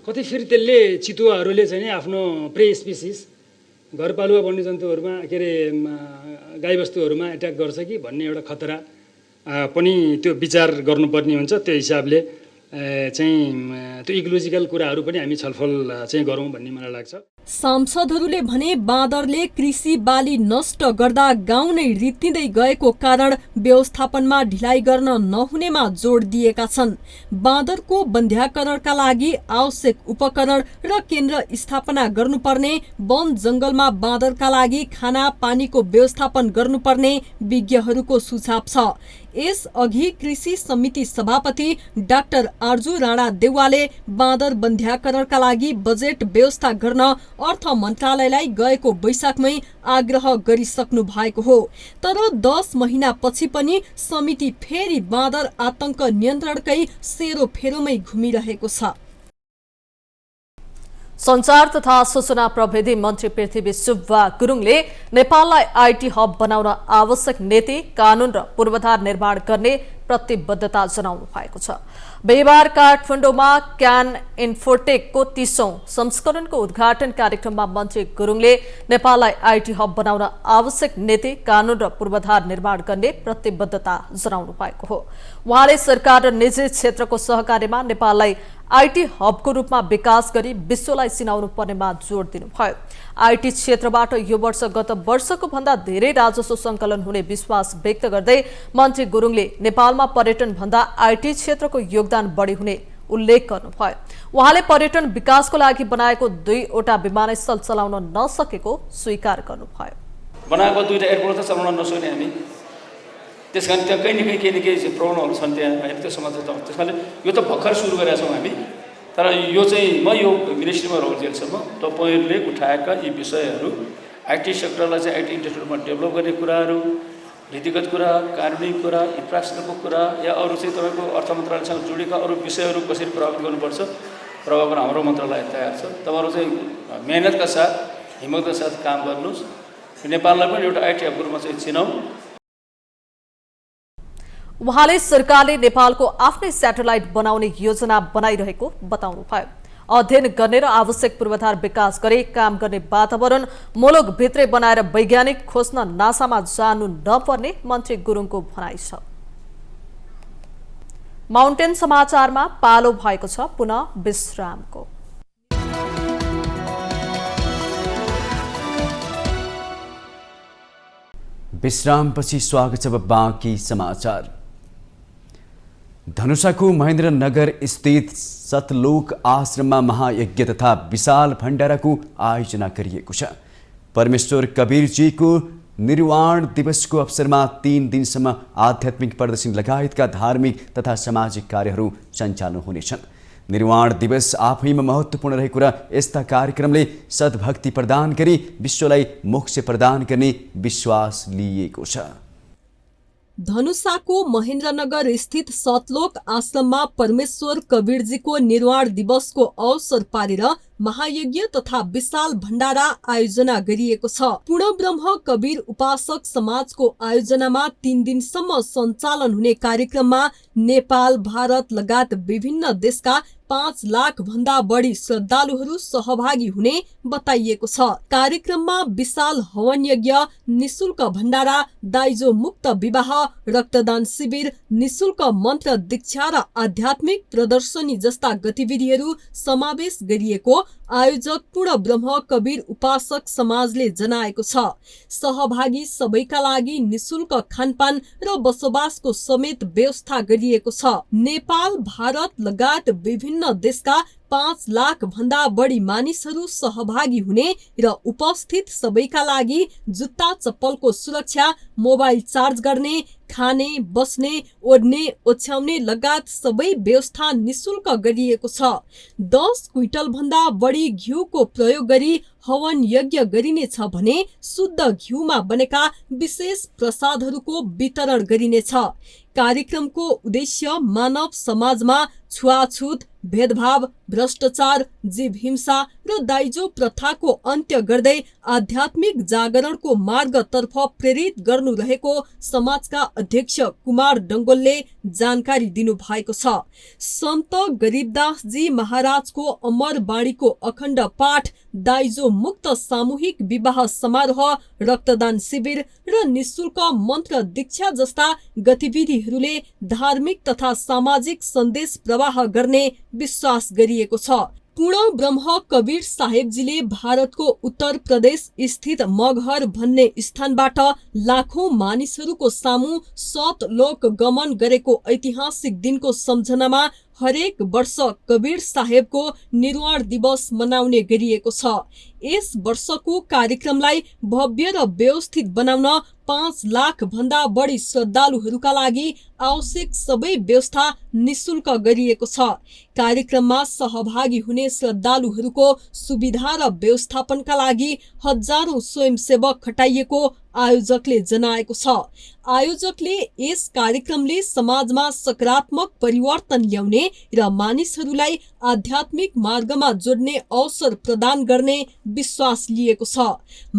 कतै फेरि त्यसले चितुवाहरूले चाहिँ आफ्नो प्रे स्पिसिस घरपालुवा वन्यजन्तुहरूमा के अरे गाईबस्तुहरूमा एट्याक गर्छ कि भन्ने एउटा खतरा पनि त्यो विचार गर्नुपर्ने हुन्छ। त्यो हिसाबले चाहिँ त्यो इकोलोजिकल कुराहरू पनि हामी छलफल चाहिँ गरौँ भन्ने मलाई लाग्छ। सांसदहरूले भने बाँदरले कृषि बाली नष्ट गर्दा गाउँ नै रित्तिँदै गएको कारण व्यवस्थापनमा ढिलाइ गर्न नहुनेमा जोड दिएका छन्। बाँदरको बन्ध्याकरणका लागि आवश्यक उपकरण र केन्द्र स्थापना गर्नुपर्ने, वन जंगलमा बाँदरका लागि खाना पानीको व्यवस्थापन गर्नुपर्ने विज्ञहरूको सुझाव छ। यसअघि कृषि समिति सभापति डाक्टर आर्जु राणा देउवाले बाँदर बन्ध्याकरणका लागि बजेट व्यवस्था गर्न अर्थ मन्त्रालयलाई गएको वैशाखमै आग्रह गरिसक्नु भएको हो। तर 10 महिनापछि पनि समिति फेरि बाँदर आतंक नियन्त्रणकै सेरोफेरोमै घुमिरहेको छ। सञ्चार तथा सूचना प्रविधि मन्त्री पृथ्वी सुब्बा गुरुङले नेपाललाई आईटी हब बनाउन आवश्यक नीति, कानून र पूर्वाधार निर्माण गर्ने प्रतिबद्धता जनाउनु भएको छ। बिहिबार काठमाडौँमा क्यान इन्फोटेकको 30औं संस्करणको उद्घाटन कार्यक्रममा मन्त्री गुरुङले नेपाललाई आईटी हब बनाउन आवश्यक नीति, कानून र पूर्वाधार निर्माण गर्ने प्रतिबद्धता जनाउनु भएको हो। उहाँले सरकार र निजी क्षेत्रको सहकार्यमा नेपाललाई आईटी हबको रूपमा विकास गरी विश्वलाई चिनाउनु पर्नेमा जोड दिनुभयो। आईटी क्षेत्रबाट यो वर्ष गत वर्षको भन्दा धेरै राजस्व सङ्कलन हुने विश्वास व्यक्त गर्दै मन्त्री गुरुङले नेपालमा पर्यटन भन्दा आईटी क्षेत्रको योगदान बढी हुने उल्लेख गर्नुभयो। उहाँले पर्यटन विकासको लागि बनाएको 2वटा विमानस्थल चलाउन नसकेको स्वीकार गर्नुभयो। बनाएको 2टा एयरपोर्ट त चलाउन नसक्ने हामी, त्यसकारण त्यहाँ केही न केही प्रब्लमहरू छन् त्यहाँ होइन, त्यो समस्या छ। त्यसकारण यो त भर्खर सुरु गरेका छौँ हामी, तर यो चाहिँ म यो मिनिस्ट्रीमा रहेजेलसम्म तपाईँहरूले उठाएका यी विषयहरू आईटी सेक्टरलाई चाहिँ आईटी इन्डस्ट्रीमा डेभलप गर्ने कुराहरू, नीतिगत कुरा, कानुनी कुरा, इन्फ्रास्ट्रक्चरको कुरा या अरू चाहिँ तपाईँको अर्थ मन्त्रालयसँग जोडेका अरू विषयहरू कसरी प्रभावित गर्नुपर्छ, प्रभाव गर्न हाम्रो मन्त्रालय तयार छ। तपाईँहरू चाहिँ मेहनतका साथ, हिम्मतका साथ काम गर्नुहोस्, नेपाललाई पनि एउटा आईटी हबको रूपमा चाहिँ चिनाउँ। उहाँले सरकारले नेपालको आफ्नै स्याटेलाइट बनाउने योजना बनाइरहेको बताउनुभयो। अध्ययन गर्ने र आवश्यक पूर्वाधार विकास गरी काम गर्ने वातावरण मुलुकभित्रै बनाएर वैज्ञानिक खोज्न नासामा जानु नपर्ने मन्त्री गुरुङको भनाइ छ। माउन्टेन समाचारमा पालो भएको छ पुनः विश्रामको। विश्रामपछि स्वागत छ बाँकी समाचार। धनुषाको महेन्द्रनगर स्थित सतलोक आश्रममा महायज्ञ तथा विशाल भण्डाराको आयोजना गरिएको छ। परमेश्वर कबीरजीको निर्वाण दिवसको अवसरमा 3 दिनसम्म आध्यात्मिक प्रदर्शन लगायतका धार्मिक तथा सामाजिक कार्यहरू सञ्चालन हुनेछन्। निर्वाण दिवस आफैमा महत्त्वपूर्ण रहेको र यस्ता कार्यक्रमले सद्भक्ति प्रदान गरी विश्वलाई मोक्ष प्रदान गर्ने विश्वास लिएको छ। धनुषाको महेन्द्रनगर स्थित सतलोक आश्रममा परमेश्वर कबीरजीको निर्वाण दिवसको अवसर पारेर महायज्ञ तथा विशाल भण्डारा आयोजना गरिएको छ। पूर्ण ब्रह्म कबीर उपासक समाजको आयोजनामा 3 दिनसम्म सञ्चालन हुने कार्यक्रममा नेपाल, भारत लगायत विभिन्न देशका 5 लाख भन्दा बढी श्रद्धालुहरू सहभागी हुने बताइएको छ। कार्यक्रममा विशाल हवन यज्ञ, निशुल्क भण्डारा, दाइजो मुक्त विवाह, रक्तदान शिविर, निशुल्क मन्त्र दीक्षा र आध्यात्मिक प्रदर्शनी जस्ता गतिविधिहरू समावेश गरिएको आयोजक पूर्ण ब्रह्म कबीर उपासक समाजले जनाएको छ। सहभागी सबैका लागि निशुल्क खानपान र बसोबासको समेत व्यवस्था गरिएको छ। नेपाल, भारत लगायत विभिन्न देशका 5 लाख भन्दा बढी मानिसहरू सहभागी हुने र उपस्थित सबैका लागि जुत्ता चप्पलको सुरक्षा, मोबाइल चार्ज गर्ने, खाने, बस्ने, ओढ्ने, ओछ्याउने लगायत सबै व्यवस्था निशुल्क गरिएको छ। 10 क्विन्टल भन्दा बढी घिउको प्रयोग गरी हवन यज्ञ गरिनेछ भने शुद्ध घिउमा बनेका विशेष प्रसादहरूको वितरण गरिनेछ। कार्यक्रमको उद्देश्य मानव समाजमा छुवाछुत, भेदभाव, भ्रष्टाचार, जीव हिंसा र दाइजो प्रथाको अन्त्य गर्दै आध्यात्मिक जागरणको मार्गतर्फ प्रेरित गर्नु रहेको समाजका अध्यक्ष कुमार डङ्गोलले जानकारी दिनु भएको छ। सन्त गरीबदासजी महाराजको अमर बाणीको अखण्ड पाठ, दाइजो मुक्त सामूहिक विवाह समारोह, रक्तदान शिविर र निशुल्क मन्त्र दीक्षा जस्ता गतिविधिहरूले धार्मिक तथा सामाजिक सन्देश प्रवाह गर्ने विश्वास गरिएको छ। पूर्ण ब्रह्म कबीर साहेबजीले भारतको उत्तर प्रदेश स्थित मगहर भन्ने स्थानबाट लाखौं मानिसहरूको सामु सतलोक गमन गरेको ऐतिहासिक दिनको सम्झनामा हरेक वर्ष कबीर साहेबको निर्वाण दिवस मनाउने गरिएको छ। यस वर्षको कार्यक्रमलाई भव्य र व्यवस्थित बनाउन 5 लाख भन्दा बढी श्रद्धालुहरूका लागि आवश्यक सबै व्यवस्था निशुल्क गरिएको छ। कार्यक्रममा सहभागी हुने श्रद्धालुहरूको सुविधा र व्यवस्थापनका लागि हजारौं स्वयंसेवक खटाइएको आयोजकले जनाएको छ। आयोजकले यस कार्यक्रमले समाजमा सकारात्मक परिवर्तन ल्याउने र मानिसहरूलाई आध्यात्मिक मार्गमा जोड्ने अवसर प्रदान गर्ने विश्वास लिएको छ।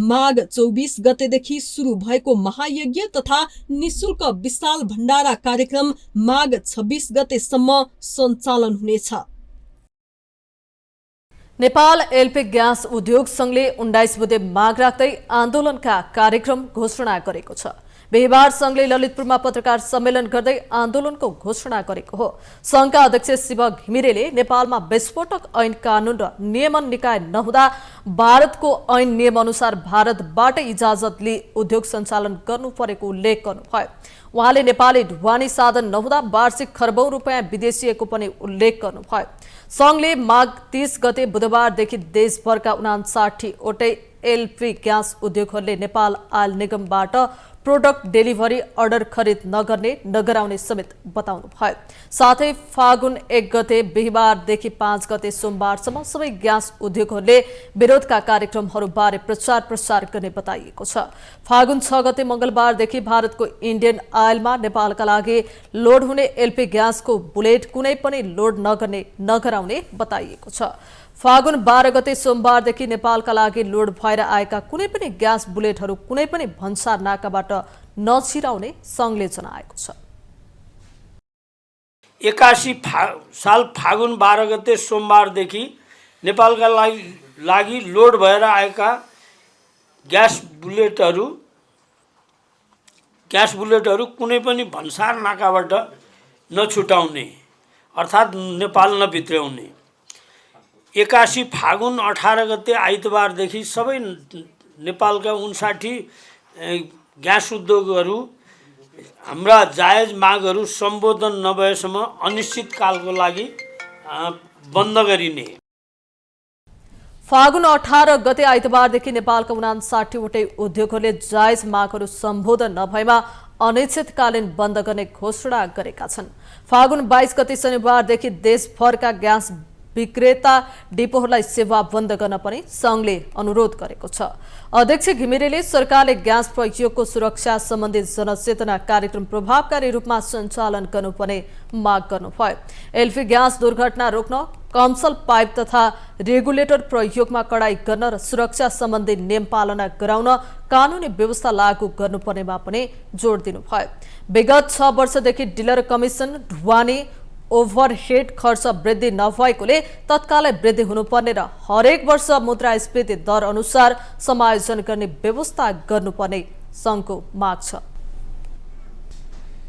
माघ 24 गतेदेखि सुरु भएको महायज्ञ तथा निशुल्क विशाल भण्डारा कार्यक्रम माघ 26 गतेसम्म सञ्चालन हुनेछ। नेपाल एलपी ग्यास उद्योग संघले 19 बुधे माग राख्दै आन्दोलनका कार्यक्रम घोषणा गरेको छ। बिहिबार संघले ललितपुरमा पत्रकार सम्मेलन गर्दै आन्दोलनको घोषणा गरेको हो। संघका अध्यक्ष शिव घिमिरेले नेपालमा विस्फोटक ऐन कानून र नियमन निकाय नहुँदा भारतको ऐन नियम अनुसार भारतबाट इजाजत लिई उद्योग सञ्चालन गर्नु परेको उल्लेख गर्नुभयो। उहाँले नेपाली ढुवानी साधन नहुँदा वार्षिक खर्बौं रुपियाँ विदेशिएको पनि उल्लेख गर्नुभयो। संघले माघ 30 गते बुधबारदेखि देशभरका 59 वटै एलपी ग्यास उद्योगहरूले नेपाल आयल निगमबाट प्रोडक्ट डेलिभरी अर्डर खरिद नगर्ने नगराउने समेत बताउनु भयो। साथै फागुन 1 गते बिहिबारदेखि 5 गते सोमबारसम्म सबै ग्यास उद्योगहरूले विरोधका कार्यक्रमहरूबारे प्रचार प्रसार गर्ने बताइएको छ। फागुन 6 गते मंगलबारदेखि भारतको इन्डियन आयलमा नेपालका लागि लोड हुने एलपी ग्यासको बुलेट कुनै पनि लोड नगर्ने नगराउने बताइएको छ। फागुन 12 गते सोमबारदेखि नेपालका लागि लोड भएर आएका कुनै पनि ग्यास बुलेटहरू कुनै पनि भन्सार नाकाबाट नछिराउने संघले जनाएको छ। 81 साल फागुन 12 गते सोमबारदेखि नेपालका लागि लोड भएर आएका ग्यास बुलेटहरू कुनै पनि भन्सार नाकाबाट नछुटाउने अर्थात् नेपाल नभित्र्याउने। 81 फागुन 18 गते आइतबारदेखि सबै नेपालका 59 ग्यास उद्योगहरू हाम्रा जायज मागहरू सम्बोधन नभएसम्म अनिश्चितकालको लागि बन्द गरिने। फागुन 18 गते आइतबारदेखि नेपालका 59 वटै उद्योगहरूले जायज मागहरू सम्बोधन नभएमा अनिश्चितकालीन बन्द गर्ने घोषणा गरेका छन्। फागुन 22 गते शनिबारदेखि देशभरका ग्यास विक्रेता डिपोहरूलाई सेवा बन्द गर्न पनि संघले अनुरोध गरेको छ। अध्यक्ष घिमिरेले सरकारले ग्यास प्रयोगको सुरक्षा सम्बन्धी जनचेतना कार्यक्रम प्रभावकारी रूपमा सञ्चालन गर्नुपर्ने माग गर्नुभयो। एलपी ग्यास दुर्घटना रोक्न कमसल पाइप तथा रेगुलेटर प्रयोगमा कडाई गर्न र सुरक्षा सम्बन्धी नियम पालना गराउन कानुनी व्यवस्था लागू गर्नुपर्नेमा पनि जोड दिनुभयो। विगत 6 वर्षदेखि डिलर कमिसन ढुवानी ओभरहेड खर्च वृद्धि नभएकोले तत्कालै वृद्धि हुनुपर्ने र हरेक वर्ष मुद्रास्फीति दर अनुसार समायोजन गर्ने व्यवस्था गर्नुपर्ने संघको माग छ।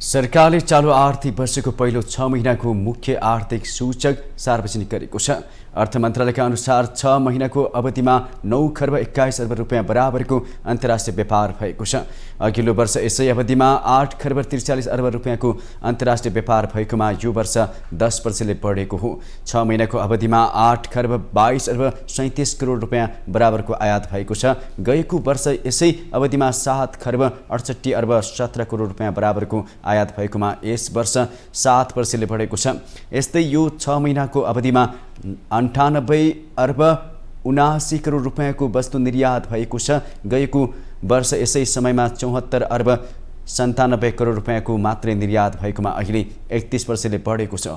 सरकारले चालु आर्थिक वर्षको पहिलो 6 महिनाको मुख्य आर्थिक सूचक सार्वजनिक गरेको छ। अर्थ मन्त्रालयका अनुसार 6 महिनाको अवधिमा 9 खर्ब 21 अर्ब रुपियाँ बराबरको अन्तर्राष्ट्रिय व्यापार भएको छ। अघिल्लो वर्ष यसै अवधिमा 8 खर्ब 43 अर्ब रुपियाँको अन्तर्राष्ट्रिय व्यापार भएकोमा यो वर्ष 10% बढेको हो। 6 महिनाको अवधिमा 8 खर्ब 22 अर्ब 37 करोड रुपियाँ बराबरको आयात भएको छ। गएको वर्ष यसै अवधिमा 7 खर्ब 68 अर्ब 17 करोड रुपियाँ बराबरको आयात भएकोमा यस वर्ष 7% बढेको छ। यस्तै यो 6 महिनाको अवधिमा 98 अर्ब 79 करोड रुपियाँको वस्तु निर्यात भएको छ। गएको वर्ष यसै समयमा 74 अर्ब 97 करोड रुपियाँको मात्रै निर्यात भएकोमा अहिले 31% बढेको छ।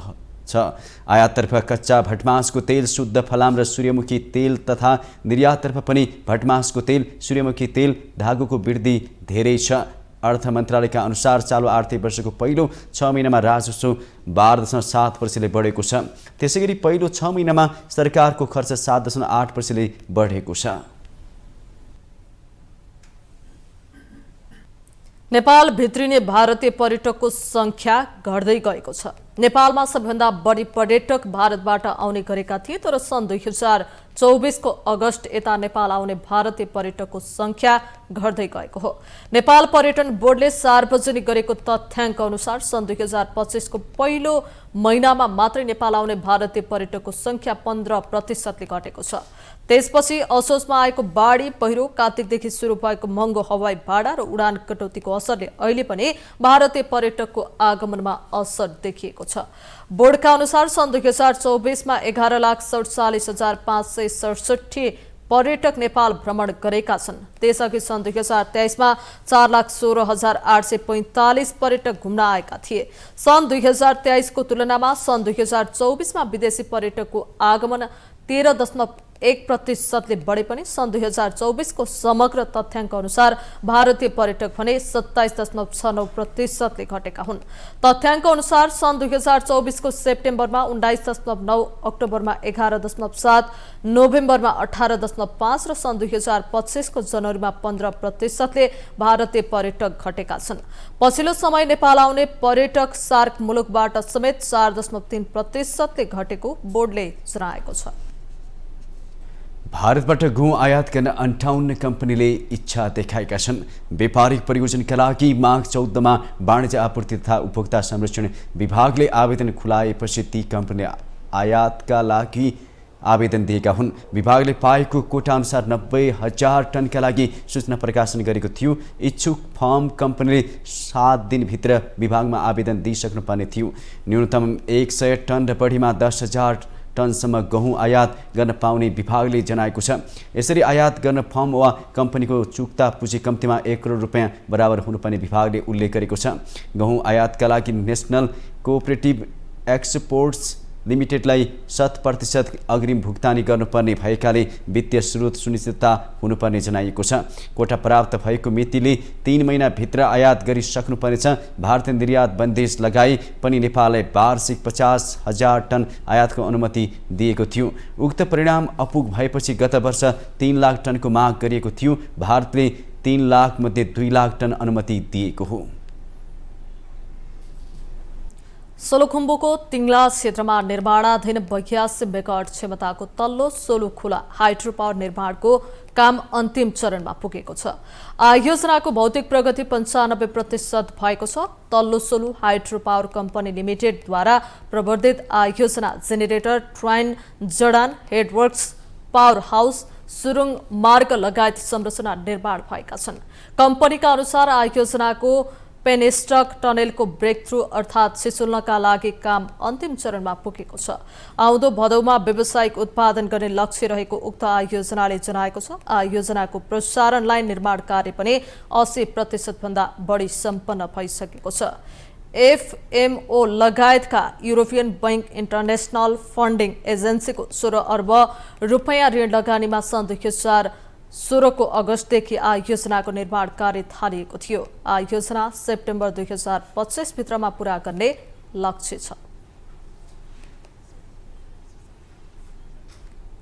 आयाततर्फ कच्चा भटमासको तेल, शुद्ध फलाम र सूर्यमुखी तेल तथा निर्याततर्फ पनि भटमासको तेल, सूर्यमुखी तेल, धागोको वृद्धि धेरै छ। अर्थ मन्त्रालयका अनुसार चालु आर्थिक वर्षको पहिलो 6 महिनामा राजस्व 12.7% बढेको छ। त्यसैगरी पहिलो 6 महिनामा सरकारको खर्च 7.8% बढेको छ। नेपाल भित्रिने भारतीय पर्यटकको संख्या घट्दै गएको छ। नेपालमा सबैभन्दा बढी पर्यटक भारतबाट आउने गरेका थिए, तर सन् 2024 को अगस्त यता नेपाल आउने भारतीय पर्यटकको संख्या घट्दै गएको हो। नेपाल पर्यटन बोर्डले सार्वजनिक गरेको तथ्याङ्क अनुसार सन् 2025 को पहिलो महिनामा मात्रै नेपाल आउने भारतीय पर्यटकको संख्या 15% ले घटेको छ। त्यसपछि असोजमा आएको बाढी पहिरो, कार्तिकदेखि सुरु भएको महँगो हवाई भाडा र उडान कटौतीको असरले अहिले पनि भारतीय पर्यटकको आगमनमा असर देखिएको छ। बोर्डका अनुसार सन् 2024 मा 11,47,567 पर्यटक नेपाल भ्रमण गरेका छन्। त्यसअघि सन् 2023 मा 4,16,845 पर्यटक घुम्न आएका थिए। सन् 2023 को तुलनामा सन् 2024 मा विदेशी पर्यटकको आगमन 1% बढे पनि सन् 2024 को समग्र तथ्याङ्क अनुसार भारतीय पर्यटक भने 27.69% घटेका हुन्। तथ्याङ्क अनुसार सन् 2024 को सेप्टेम्बरमा 19.9, अक्टोबरमा 11.7, नोभेम्बरमा 18.5 र सन् 2025 को जनवरीमा 15% भारतीय पर्यटक घटेका छन्। पछिल्लो समय नेपाल आउने पर्यटक सार्क मुलुकबाट समेत 4.3% घटेको बोर्डले जनाएको छ। भारतबाट गहुँ आयात गर्न 58 कम्पनीले इच्छा देखाएका छन्। व्यापारिक परियोजनाका लागि माघ 14 मा वाणिज्य आपूर्ति तथा उपभोक्ता संरक्षण विभागले आवेदन खुलाएपछि ती कम्पनीले आयातका लागि आवेदन दिएका हुन्। विभागले पाएको कोटा अनुसार 90,000 टनका लागि सूचना प्रकाशन गरेको थियो। इच्छुक फर्म कम्पनीले 7 दिनभित्र विभागमा आवेदन दिइसक्नुपर्ने थियो। न्यूनतम 100 टन र बढीमा 10,000 टनसम्म गहुँ आयात गर्न पाउने विभागले जनाएको छ। यसरी आयात गर्न फर्म वा कम्पनीको चुक्ता पुँजी कम्तीमा 1 करोड रुपियाँ बराबर हुनुपर्ने विभागले उल्लेख गरेको छ। गहुँ आयातका लागि नेसनल कोअपरेटिभ एक्सपोर्ट्स लिमिटेडलाई 100% अग्रिम भुक्तानी गर्नुपर्ने भएकाले वित्तीय स्रोत सुनिश्चितता हुनुपर्ने जनाइएको छ। कोटा प्राप्त भएको मितिले 3 महिनाभित्र आयात गरिसक्नुपर्नेछ। भारतीय निर्यात बन्देज लगाई पनि नेपाललाई वार्षिक 50,000 टन आयातको अनुमति दिएको थियो। उक्त परिणाम अपुग भएपछि गत वर्ष 3 लाख टनको माग गरिएको थियो। भारतले 3 लाख मध्ये 2 लाख टन अनुमति दिएको हो। सोलुखुम्बुको तिङ्ला क्षेत्रमा निर्माणाधीन 82 मेगावाट क्षमताको तल्लो सोलु खुला हाइड्रो पावर निर्माणको काम अन्तिम चरणमा पुगेको छ। योजनाको भौतिक प्रगति 95% भएको छ। तल्लो सोलु हाइड्रो पावर कम्पनी लिमिटेडद्वारा प्रवर्धित योजना जेनेरेटर, ट्राइन, जडान, हेडवर्क्स, पावर हाउस, सुरुङ मार्ग लगायत संरचना निर्माण भएका छन्। कम्पनीका अनुसार योजनाको पेनेस्टक टनेलको ब्रेक थ्रू अर्थात् सिसुल्नका लागि काम अन्तिम चरणमा पुगेको छ। आउँदो भदौमा व्यावसायिक उत्पादन गर्ने लक्ष्य रहेको उक्त योजनाले जनाएको छ। योजनाको प्रसारण लाइन निर्माण कार्य पनि 80% भन्दा बढी सम्पन्न भइसकेको छ। एफएमओ लगायतका युरोपियन बैंक इन्टरनेसनल फन्डिङ एजेन्सीको 16 अर्ब रुपैयाँ ऋण लगानीमा सन् 2016 को अगस्तदेखि योजनाको निर्माण कार्य थालिएको थियो। योजना सेप्टेम्बर 2025 भित्रमा पूरा गर्ने लक्ष्य छ।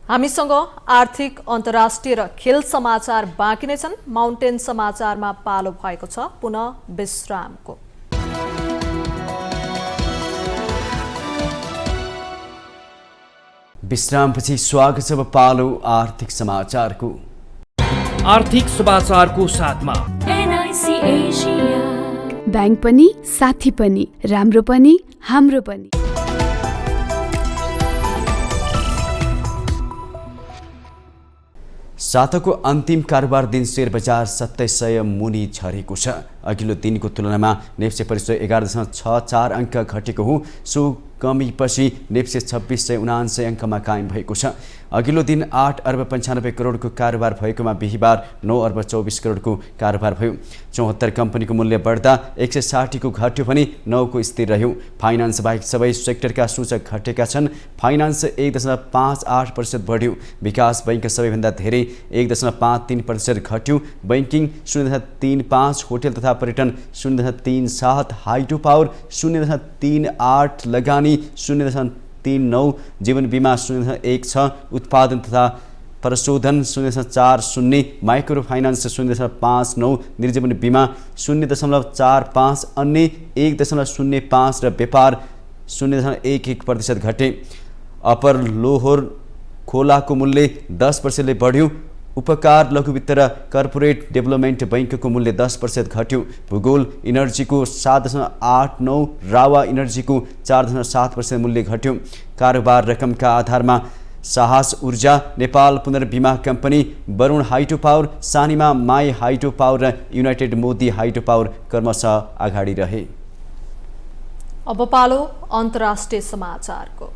हामीसँग आर्थिक, अन्तर्राष्ट्रिय र खेल समाचार बाँकी नै छन्। माउन्टेन समाचारमा पालो भएको छ पुनः विश्रामको। विश्रामपछि स्वागत छ पालो आर्थिक समाचारको। आर्थिक समाचारको साथमा एनआईसी एशिया बैंक पनि साथी पनि राम्रो पनि हाम्रो पनि। साताको अन्तिम कारोबार दिन शेयर बजार 2700 मुनि झरेको छ। अघिल्लो दिनको तुलनामा नेप्से परिसर 11.64 अङ्क घटेको हो। सो कमीपछि नेप्से 2679 अङ्कमा कायम भएको छ। अघिल्लो दिन 8 अर्ब 95 करोडको कारोबार भएकोमा बिहिबार 9 अर्ब 24 करोडको कारोबार भयो। 74 कम्पनीको मूल्य बढ्दा 160 को घट्यो भने 9 को स्थिर रह्यो। फाइनान्स बाहेक सबै सेक्टरका सूचक घटेका छन्। फाइनान्स 1.58% बढ्यो। विकास बैंक सबैभन्दा धेरै 1.53% घट्यो। बैंकिङ 0.35, होटल तथा पर्यटन 0.37, हाइड्रो पावर 0.38, लगानी 0.39, जीवन बीमा 0.16, उत्पादन तथा प्रशोधन 0.40, माइक्रो फाइनान्स 0.59, निर्जीवन बीमा 0.45, अन्य 1.05 र व्यापार 0.11% घटे। अपर लोहोर खोलाको मूल्य 10% बढ्यो। उपकार लघुवित्त र कर्पोरेट डेभलपमेन्ट बैंकको मूल्य 10% घट्यो। भूगोल इनर्जीको 7.89, रावा इनर्जीको 4.7% मूल्य घट्यो। कारोबार रकमका आधारमा साहस ऊर्जा, नेपाल पुनर्बिमा company, Varun hydro power, Sanima Mai hydro power र युनाइटेड मोदी हाइड्रो पावर क्रमशः अगाडि रहे। अब पालो अन्तर्राष्ट्रिय समाचारको।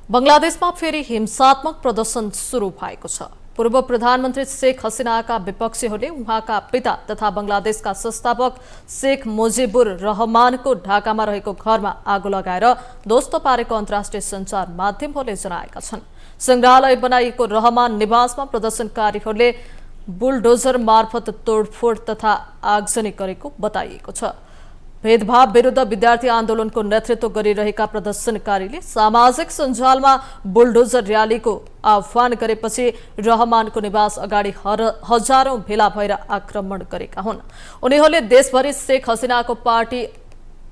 बंगलादेशमा फेरि हिंसात्मक प्रदर्शन सुरु भएको छ। पूर्व प्रधानमन्त्री शेख हसिनाका विपक्षीहरूले उहाँका पिता तथा बंगलादेशका संस्थापक शेख मुजिबुर रहमानको ढाकामा रहेको घरमा आगो लगाएर ध्वस्त पारेको अन्तर्राष्ट्रिय सञ्चार माध्यमहरूले जनाएका छन्। संग्रहालय बनाइएको रहमान निवासमा प्रदर्शनकारीहरूले बुलडोजर मार्फत तोडफोड तथा आगजनी गरेको बताइएको छ। भेदभाव विरुद्ध विद्यार्थी आन्दोलनको नेतृत्व गरिरहेका प्रदर्शनकारीले सामाजिक सञ्जालमा बुलडोजर र्यालीको आह्वान गरेपछि रहमानको निवास अगाडि हजारौं भेला भएर आक्रमण गरेका हुन्। उनीहरूले देशभरि शेख हसिनाको पार्टी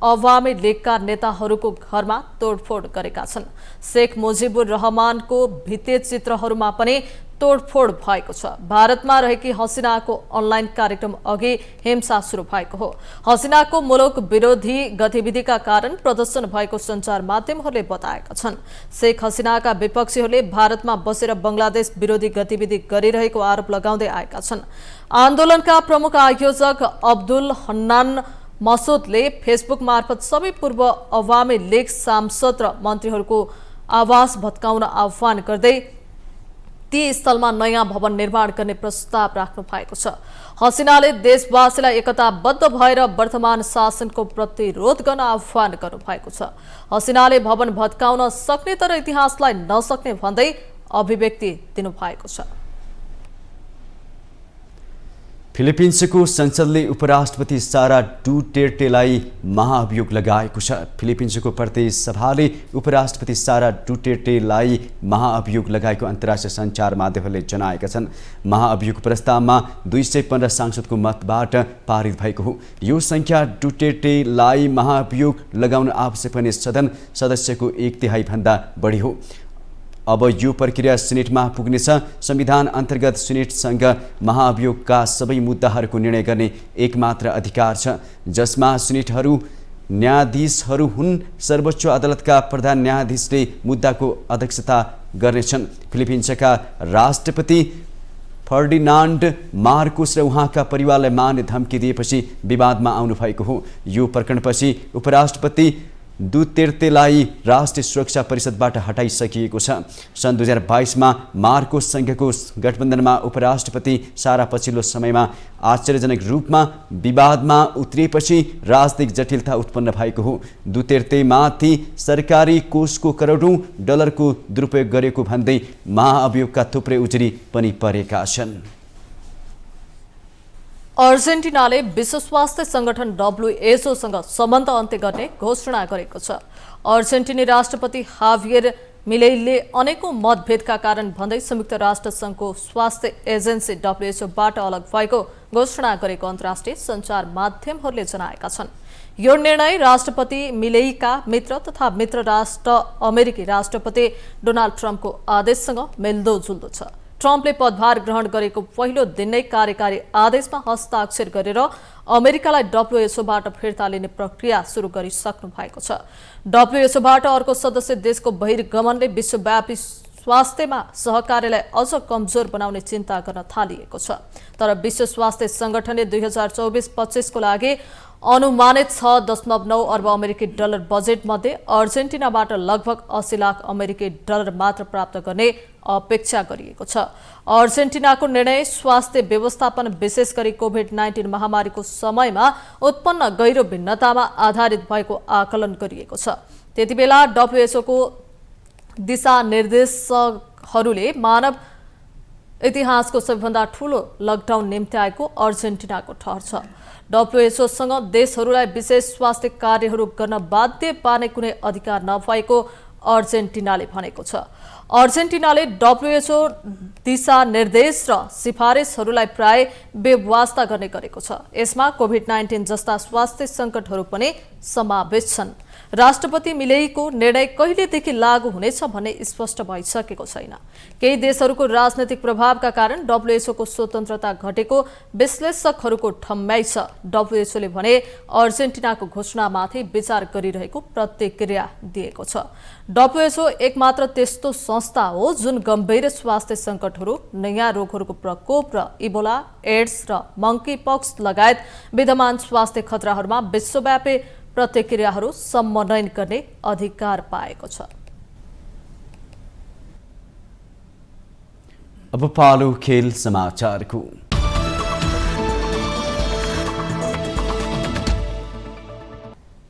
अवामी लीगका नेताहरूको घरमा तोडफोड गरेका छन्। शेख मुजिबुर रहमानको भित्ते चित्रहरूमा पनि तोडफोड भएको छ। भारतमा रहेकी हसिनाको अनलाइन कार्यक्रम अघि हिंसा सुरु भएको हो। हसिनाको मुलुक विरोधी गतिविधिका कारण प्रदर्शन भएको सञ्चार माध्यमहरूले बताएका छन्। शेख हसिनाका विपक्षीहरूले भारतमा बसेर बंगलादेश विरोधी गतिविधि गरिरहेको आरोप लगाउँदै आएका छन्। आन्दोलनका प्रमुख आयोजक अब्दुल हन्नान मसुदले फेसबुक मार्फत सबै पूर्व अवामी लीग सांसद र मन्त्रीहरूको आवास भत्काउन आह्वान गर्दै ती स्थलमा नयाँ भवन निर्माण गर्ने प्रस्ताव राख्नु भएको छ। हसिनाले देशवासीलाई एकताबद्ध भएर वर्तमान शासनको प्रतिरोध गर्न आह्वान गर्नु भएको छ। हसिनाले भवन भत्काउन सक्ने तर इतिहासलाई नसक्ने भन्दै अभिव्यक्ति दिनुभएको छ। फिलिपिन्सको संसदले उपराष्ट्रपति सारा डुटेर्टेलाई महाअभियोग लगाएको छ। फिलिपिन्सको प्रदेश सभाले उपराष्ट्रपति सारा डुटेर्टेलाई महाअभियोग लगाएको अन्तर्राष्ट्रिय सञ्चार माध्यमहरूले जनाएका छन्। महाअभियोग प्रस्तावमा 215 सांसदको मतबाट पारित भएको हो। यो संख्या डुटेर्टेलाई महाअभियोग लगाउन आवश्यक पर्ने सदन सदस्यको 1/3 भन्दा बढी हो। अब यो प्रक्रिया सिनेटमा पुग्नेछ। संविधान अन्तर्गत सिनेटसँग महाअभियोगका सबै मुद्दाहरूको निर्णय गर्ने एकमात्र अधिकार छ, जसमा सिनेटहरू न्यायाधीशहरू हुन्। सर्वोच्च अदालतका प्रधान न्यायाधीशले मुद्दाको अध्यक्षता गर्नेछन्। फिलिपिन्सका राष्ट्रपति फर्डिनान्ड मार्कोस र उहाँका परिवारलाई मार्ने धम्की दिएपछि विवादमा आउनु भएको हो। यो प्रकरणपछि उपराष्ट्रपति डुटेर्टेलाई राष्ट्रिय सुरक्षा परिषदबाट हटाइसकिएको छ। सन् 2022 मा मार्कोससँगको गठबन्धनमा उपराष्ट्रपति सारा पछिल्लो समयमा आश्चर्यजनक रूपमा विवादमा उत्रिएपछि राजनीतिक जटिलता उत्पन्न भएको हो। डुटेर्टेमाथि सरकारी कोषको करोडौं डलरको दुरुपयोग गरेको भन्दै महाअभियोगका थुप्रै उजुरी पनि परेका छन्। अर्जेन्टिनाले विश्व स्वास्थ्य संगठन WHOसँग सम्बन्ध अन्त्य गर्ने घोषणा गरेको छ। अर्जेन्टिनी राष्ट्रपति हाभियर मिलेईले अनेकौं मतभेदका कारण भन्दै संयुक्त राष्ट्र संघको स्वास्थ्य एजेन्सी WHOबाट अलग भएको घोषणा गरेको अन्तर्राष्ट्रिय सञ्चार माध्यमहरूले जनाएका छन्। यो निर्णय राष्ट्रपति मिलेईका मित्र तथा मित्र राष्ट्र अमेरिकी राष्ट्रपति डोनाल्ड ट्रम्पको आदेशसँग मिल्दोजुल्दो छ। ट्रम्पले पदभार ग्रहण गरेको पहिलो दिन नै कार्यकारी आदेशमा हस्ताक्षर गरेर अमेरिकालाई WHOबाट फिर्ता लिने प्रक्रिया सुरु गरिसक्नु भएको छ। WHOबाट अर्को सदस्य देशको बहिर्गमनले विश्वव्यापी स्वास्थ्यमा सहकार्यलाई अझ कमजोर बनाउने चिन्ता गर्न थालिएको छ। तर विश्व स्वास्थ्य संगठनले 2024-25 को लागि अनुमानित 6.9 अर्ब अमेरिकी डलर बजेट मध्ये अर्जेन्टिनाबाट लगभग 80 लाख अमेरिकी डलर मात्र प्राप्त गर्ने अपेक्षा गरिएको छ। अर्जेन्टिनाको निर्णय स्वास्थ्य व्यवस्थापन विशेष गरी कोभिड-19 महामारीको समयमा उत्पन्न गहिरो भिन्नतामा आधारित भएको आकलन गरिएको छ। त्यतिबेला WHOको दिशानिर्देशकहरूले मानव इतिहासको सबैभन्दा ठूलो लकडाउन निम्त्याएको अर्जेन्टिनाको ठहर छ। WHOसँग देशहरूलाई विशेष स्वास्थ्य कार्यहरू गर्न बाध्य पार्ने कुनै अधिकार नभएको अर्जेन्टिनाले भनेको छ। अर्जेन्टिनाले WHO दिशानिर्देश र सिफारिसहरूलाई प्राय बेवास्ता गर्ने गरेको छ। यसमा कोभिड-19 जस्ता स्वास्थ्य सङ्कटहरू पनि समावेश छन्। राष्ट्रपति मिलेईको निर्णय कहिलेदेखि लागू हुनेछ भन्ने स्पष्ट भइसकेको छैन। केही देशहरूको राजनैतिक प्रभावका कारण WHOको स्वतन्त्रता घटेको विश्लेषकहरूको ठम्याइ छ। WHOले भने अर्जेन्टिनाको घोषणामाथि विचार गरिरहेको प्रतिक्रिया दिएको छ। WHO एकमात्र त्यस्तो संस्था हो जुन गम्भीर स्वास्थ्य सङ्कटहरू, नयाँ रोगहरूको प्रकोप र इबोला, एड्स र मंकीपक्स लगायत विद्यमान स्वास्थ्य खतराहरूमा विश्वव्यापी प्रतिक्रियाहरू समन्वयन गर्ने अधिकार पाएको छ। अब पालो खेल समाचारको।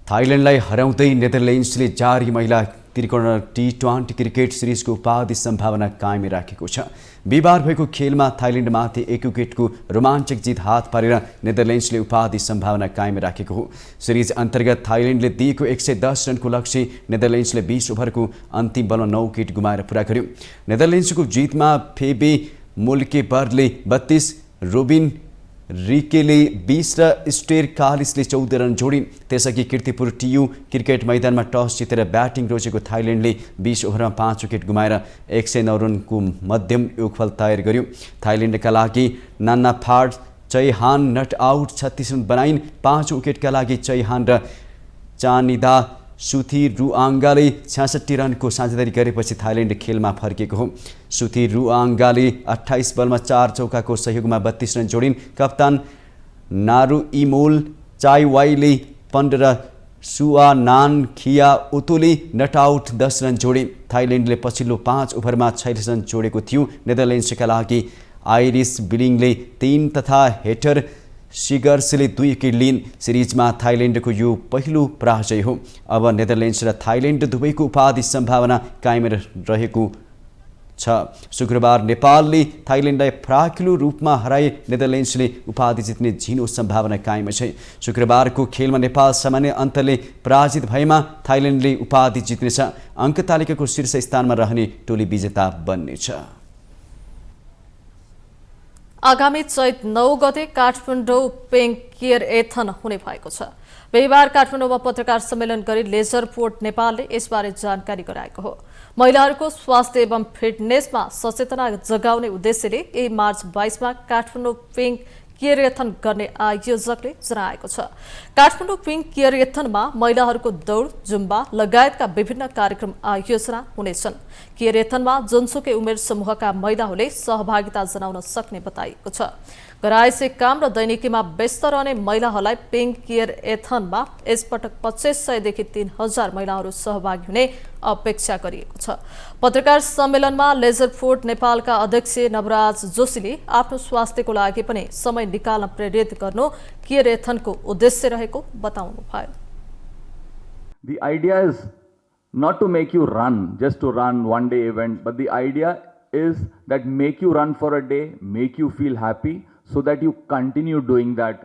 थाइल्यान्डलाई हराउँदै नेदरल्यान्ड्सले जारी महिला त्रिकोण T20 क्रिकेट सिरिजको उपाधि सम्भावना कायम राखेको छ। बिहिबार भएको खेलमा थाइल्यान्डमाथि 1 विकेटको रोमाञ्चक जित हात पारेर नेदरल्यान्ड्सले उपाधि सम्भावना कायम राखेको हो। सिरिज अन्तर्गत थाइल्यान्डले दिएको 110 रनको लक्ष्य नेदरल्यान्ड्सले 20 ओभरको अन्तिम बलमा 9 विकेट गुमाएर पुरा गर्यो। नेदरल्यान्ड्सको जितमा फेबे मोल्केबर्गले 32, रोबिन रिकेले 20 र स्टेर कालिसले 14 रन जोडिन्। त्यसअघि कीर्तिपुर TU क्रिकेट मैदानमा टस जितेर ब्याटिङ रोजेको थाइल्यान्डले 20 ओभरमा 5 विकेट गुमाएर 109 रनको मध्यम योगफल तयार गर्यो। थाइल्यान्डका लागि Nanna फाड Chauhan not out 36 run बनाइन्। 5 विकेटका लागि चैहान र चानिदा सुथिरुआङ्गाले 66 रनको साझेदारी गरेपछि थाइल्यान्ड खेलमा फर्केको हो। सुथिरुआङ्गाले 28 बलमा 4 चौकाको सहयोगमा 32 रन जोडिन्। कप्तान नारुइमोल चाइवाईले 15 र सुआनान खिया ओतोले नट आउट 10 रन जोडे। थाइल्यान्डले पछिल्लो 5 ओभरमा 46 रन जोडेको थियो। नेदरल्यान्ड्सका लागि आइरिस बिलिङले 3 तथा हेटर सिगर्सले 2 विकेट लिइन्। सिरिजमा थाइल्यान्डको यो पहिलो पराजय हो। अब नेदरल्यान्ड्स र थाइल्यान्ड दुवैको उपाधि सम्भावना कायम रहेको छ। शुक्रबार नेपालले थाइल्यान्डलाई फराकिलो रूपमा हराए नेदरल्यान्ड्सले उपाधि जित्ने झिनो सम्भावना कायम छ। शुक्रबारको खेलमा नेपाल सामान्य अन्तरले पराजित भएमा थाइल्यान्डले उपाधि जित्नेछ। अङ्क तालिकाको शीर्ष स्थानमा रहने टोली विजेता बन्नेछ। आगामी चैत 9 गते काठमाडौँ पेङ्कियर एथन हुने भएको छ। बिहिबार काठमाडौँमा पत्रकार सम्मेलन गरी लेजर पोर्ट नेपालले यसबारे जानकारी गराएको हो। महिलाहरूको स्वास्थ्य एवं फिटनेसमा सचेतना जगाउने उद्देश्यले यही मार्च 22 मा काठमाडौँ पिङ्क केयरथन गर्ने आयोजकले जनाएको छ। काठमाडौँ पिङ्क केयरथनमा महिलाहरूको दौड, जुम्बा लगायतका विभिन्न कार्यक्रम आयोजना हुनेछन्। केयरथनमा जुनसुकै उमेर समूहका महिलाहरूले सहभागिता जनाउन सक्ने बताइएको छ। गराइसे काम र दैनिकीमा व्यस्त रहने महिलाहरूलाई पिङ्क केयरथनमा यसपटक 2500 देखि 3000 महिलाहरू सहभागी हुने अपेक्षा गरिएको छ। पत्रकार सम्मेलनमा लेजर फोर्ट नेपालका अध्यक्ष नवराज जोशीले आफ्नो स्वास्थ्यको लागि पनि समय निकाल्न प्रेरित गर्नु केयरथनको उद्देश्य रहेको बताउनुभयो। The idea is not to make you run, just to run one day event, but the idea is that make you run for a day, make you feel happy, so that you continue doing that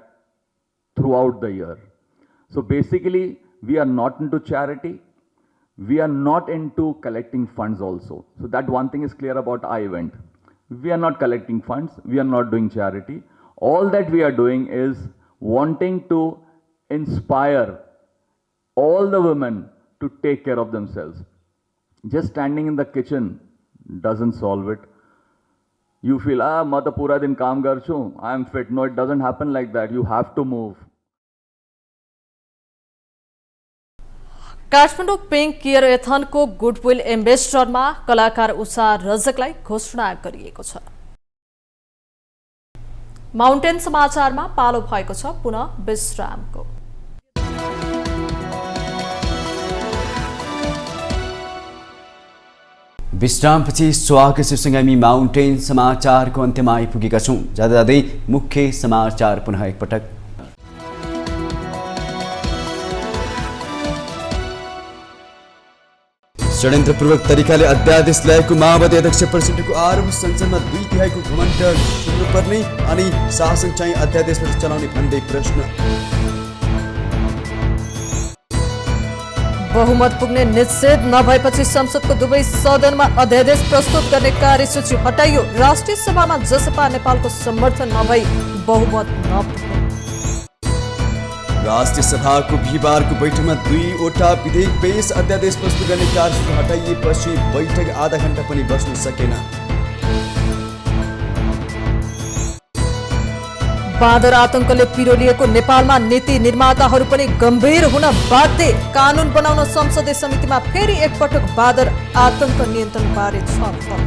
throughout the year. So basically, we are not into charity. We are not into collecting funds also. So that one thing is clear about our event. We are not collecting funds. We are not doing charity. All that we are doing is wanting to inspire all the women to take care of themselves. Just standing in the kitchen doesn't solve it. You feel, ma ta pura din kaam garchu, I am fit. No, it doesn't happen like that. You have to move. Kathmandu pink केयरथनको goodwill एम्बेसडरमा कलाकार उषा रजकलाई घोषणा गरिएको छ। Mountain समाचारमा पालो भएको छ पुनः विश्रामको। विश्रामपछि स्वागत हामी माउन्टेन समाचारको अन्त्यमा आइपुगेका छौँ। जाँदा जाँदै मुख्य समाचार पुनः एकपटक। षड्यन्त्रपूर्वक तरिकाले अध्यादेश ल्याएको माओवादी अध्यक्ष प्रचण्डको आरोप। संसदमा 2/3 घमण्ड सुन्नुपर्ने अनि शासन चाहिँ अध्यादेशबाट चलाउने भन्दै प्रश्न। बहुमत पुग्ने निषेध नभएपछि संसदको दुवै सदनमा अध्यादेश प्रस्तुत गर्ने कार्यसूची हटाइयो। राष्ट्रिय सभामा जसपा नेपालको समर्थन नभई बहुमत नपुग्ने। राष्ट्रिय सभाको बिहिबारको बैठकमा 2वटा विधेयक पेश। अध्यादेश प्रस्तुत गर्ने कार्यसूची हटाइएपछि बैठक आधा घण्टा पनि बस्न सकेन। बाँदर आतंकले पिरोलिएको नेपालमा नीति निर्माताहरू पनि गम्भीर हुन बाध्य। कानून बनाउन संसदीय समितिमा फेरि एकपटक बाँदर आतंक नियन्त्रणबारे छलफल।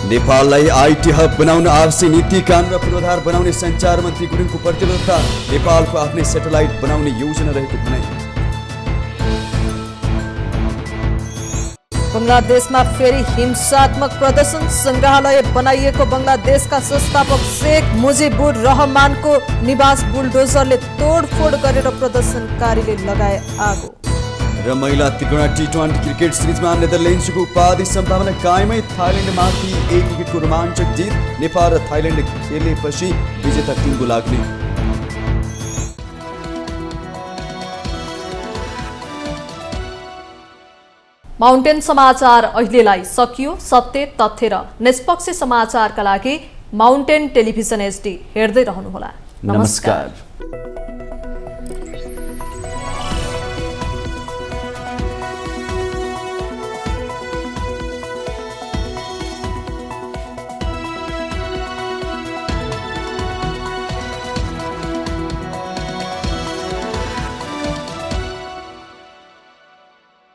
नेपाललाई आईटी हब बनाउन आवश्यक नीति कानून र पूर्वाधार बनाउने सञ्चार मन्त्री गुरुङको प्रतिबद्धता। नेपालको आफ्नै सेटेलाइट बनाउने योजना रहेको भनाइ। बंगलादेशमा फेरि हिंसात्मक प्रदर्शन। संग्रहालय बनाइएको बंगलादेशका संस्थापक शेख मुजिबुर रहमानको निवास बुलडोजरले तोडफोड गरेर प्रदर्शनकारीले लगाए आगो। र महिला त्रिकोणा टी20 क्रिकेट सिरिजमा नेदरल्यान्ड्सको उपाधि सम्भावना कायमै। थाइल्यान्डमाथि 1-1 को रोमाञ्चक जित। नेपाल र थाइल्यान्ड खेलेपछि विजेता टिमको लाग्ने। माउन्टेन समाचार अहिलेलाई सकियो। सत्य, तथ्य र निष्पक्ष समाचारका लागि माउन्टेन टेलिभिजन HD हेर्दै रहनुहोला। नमस्कार।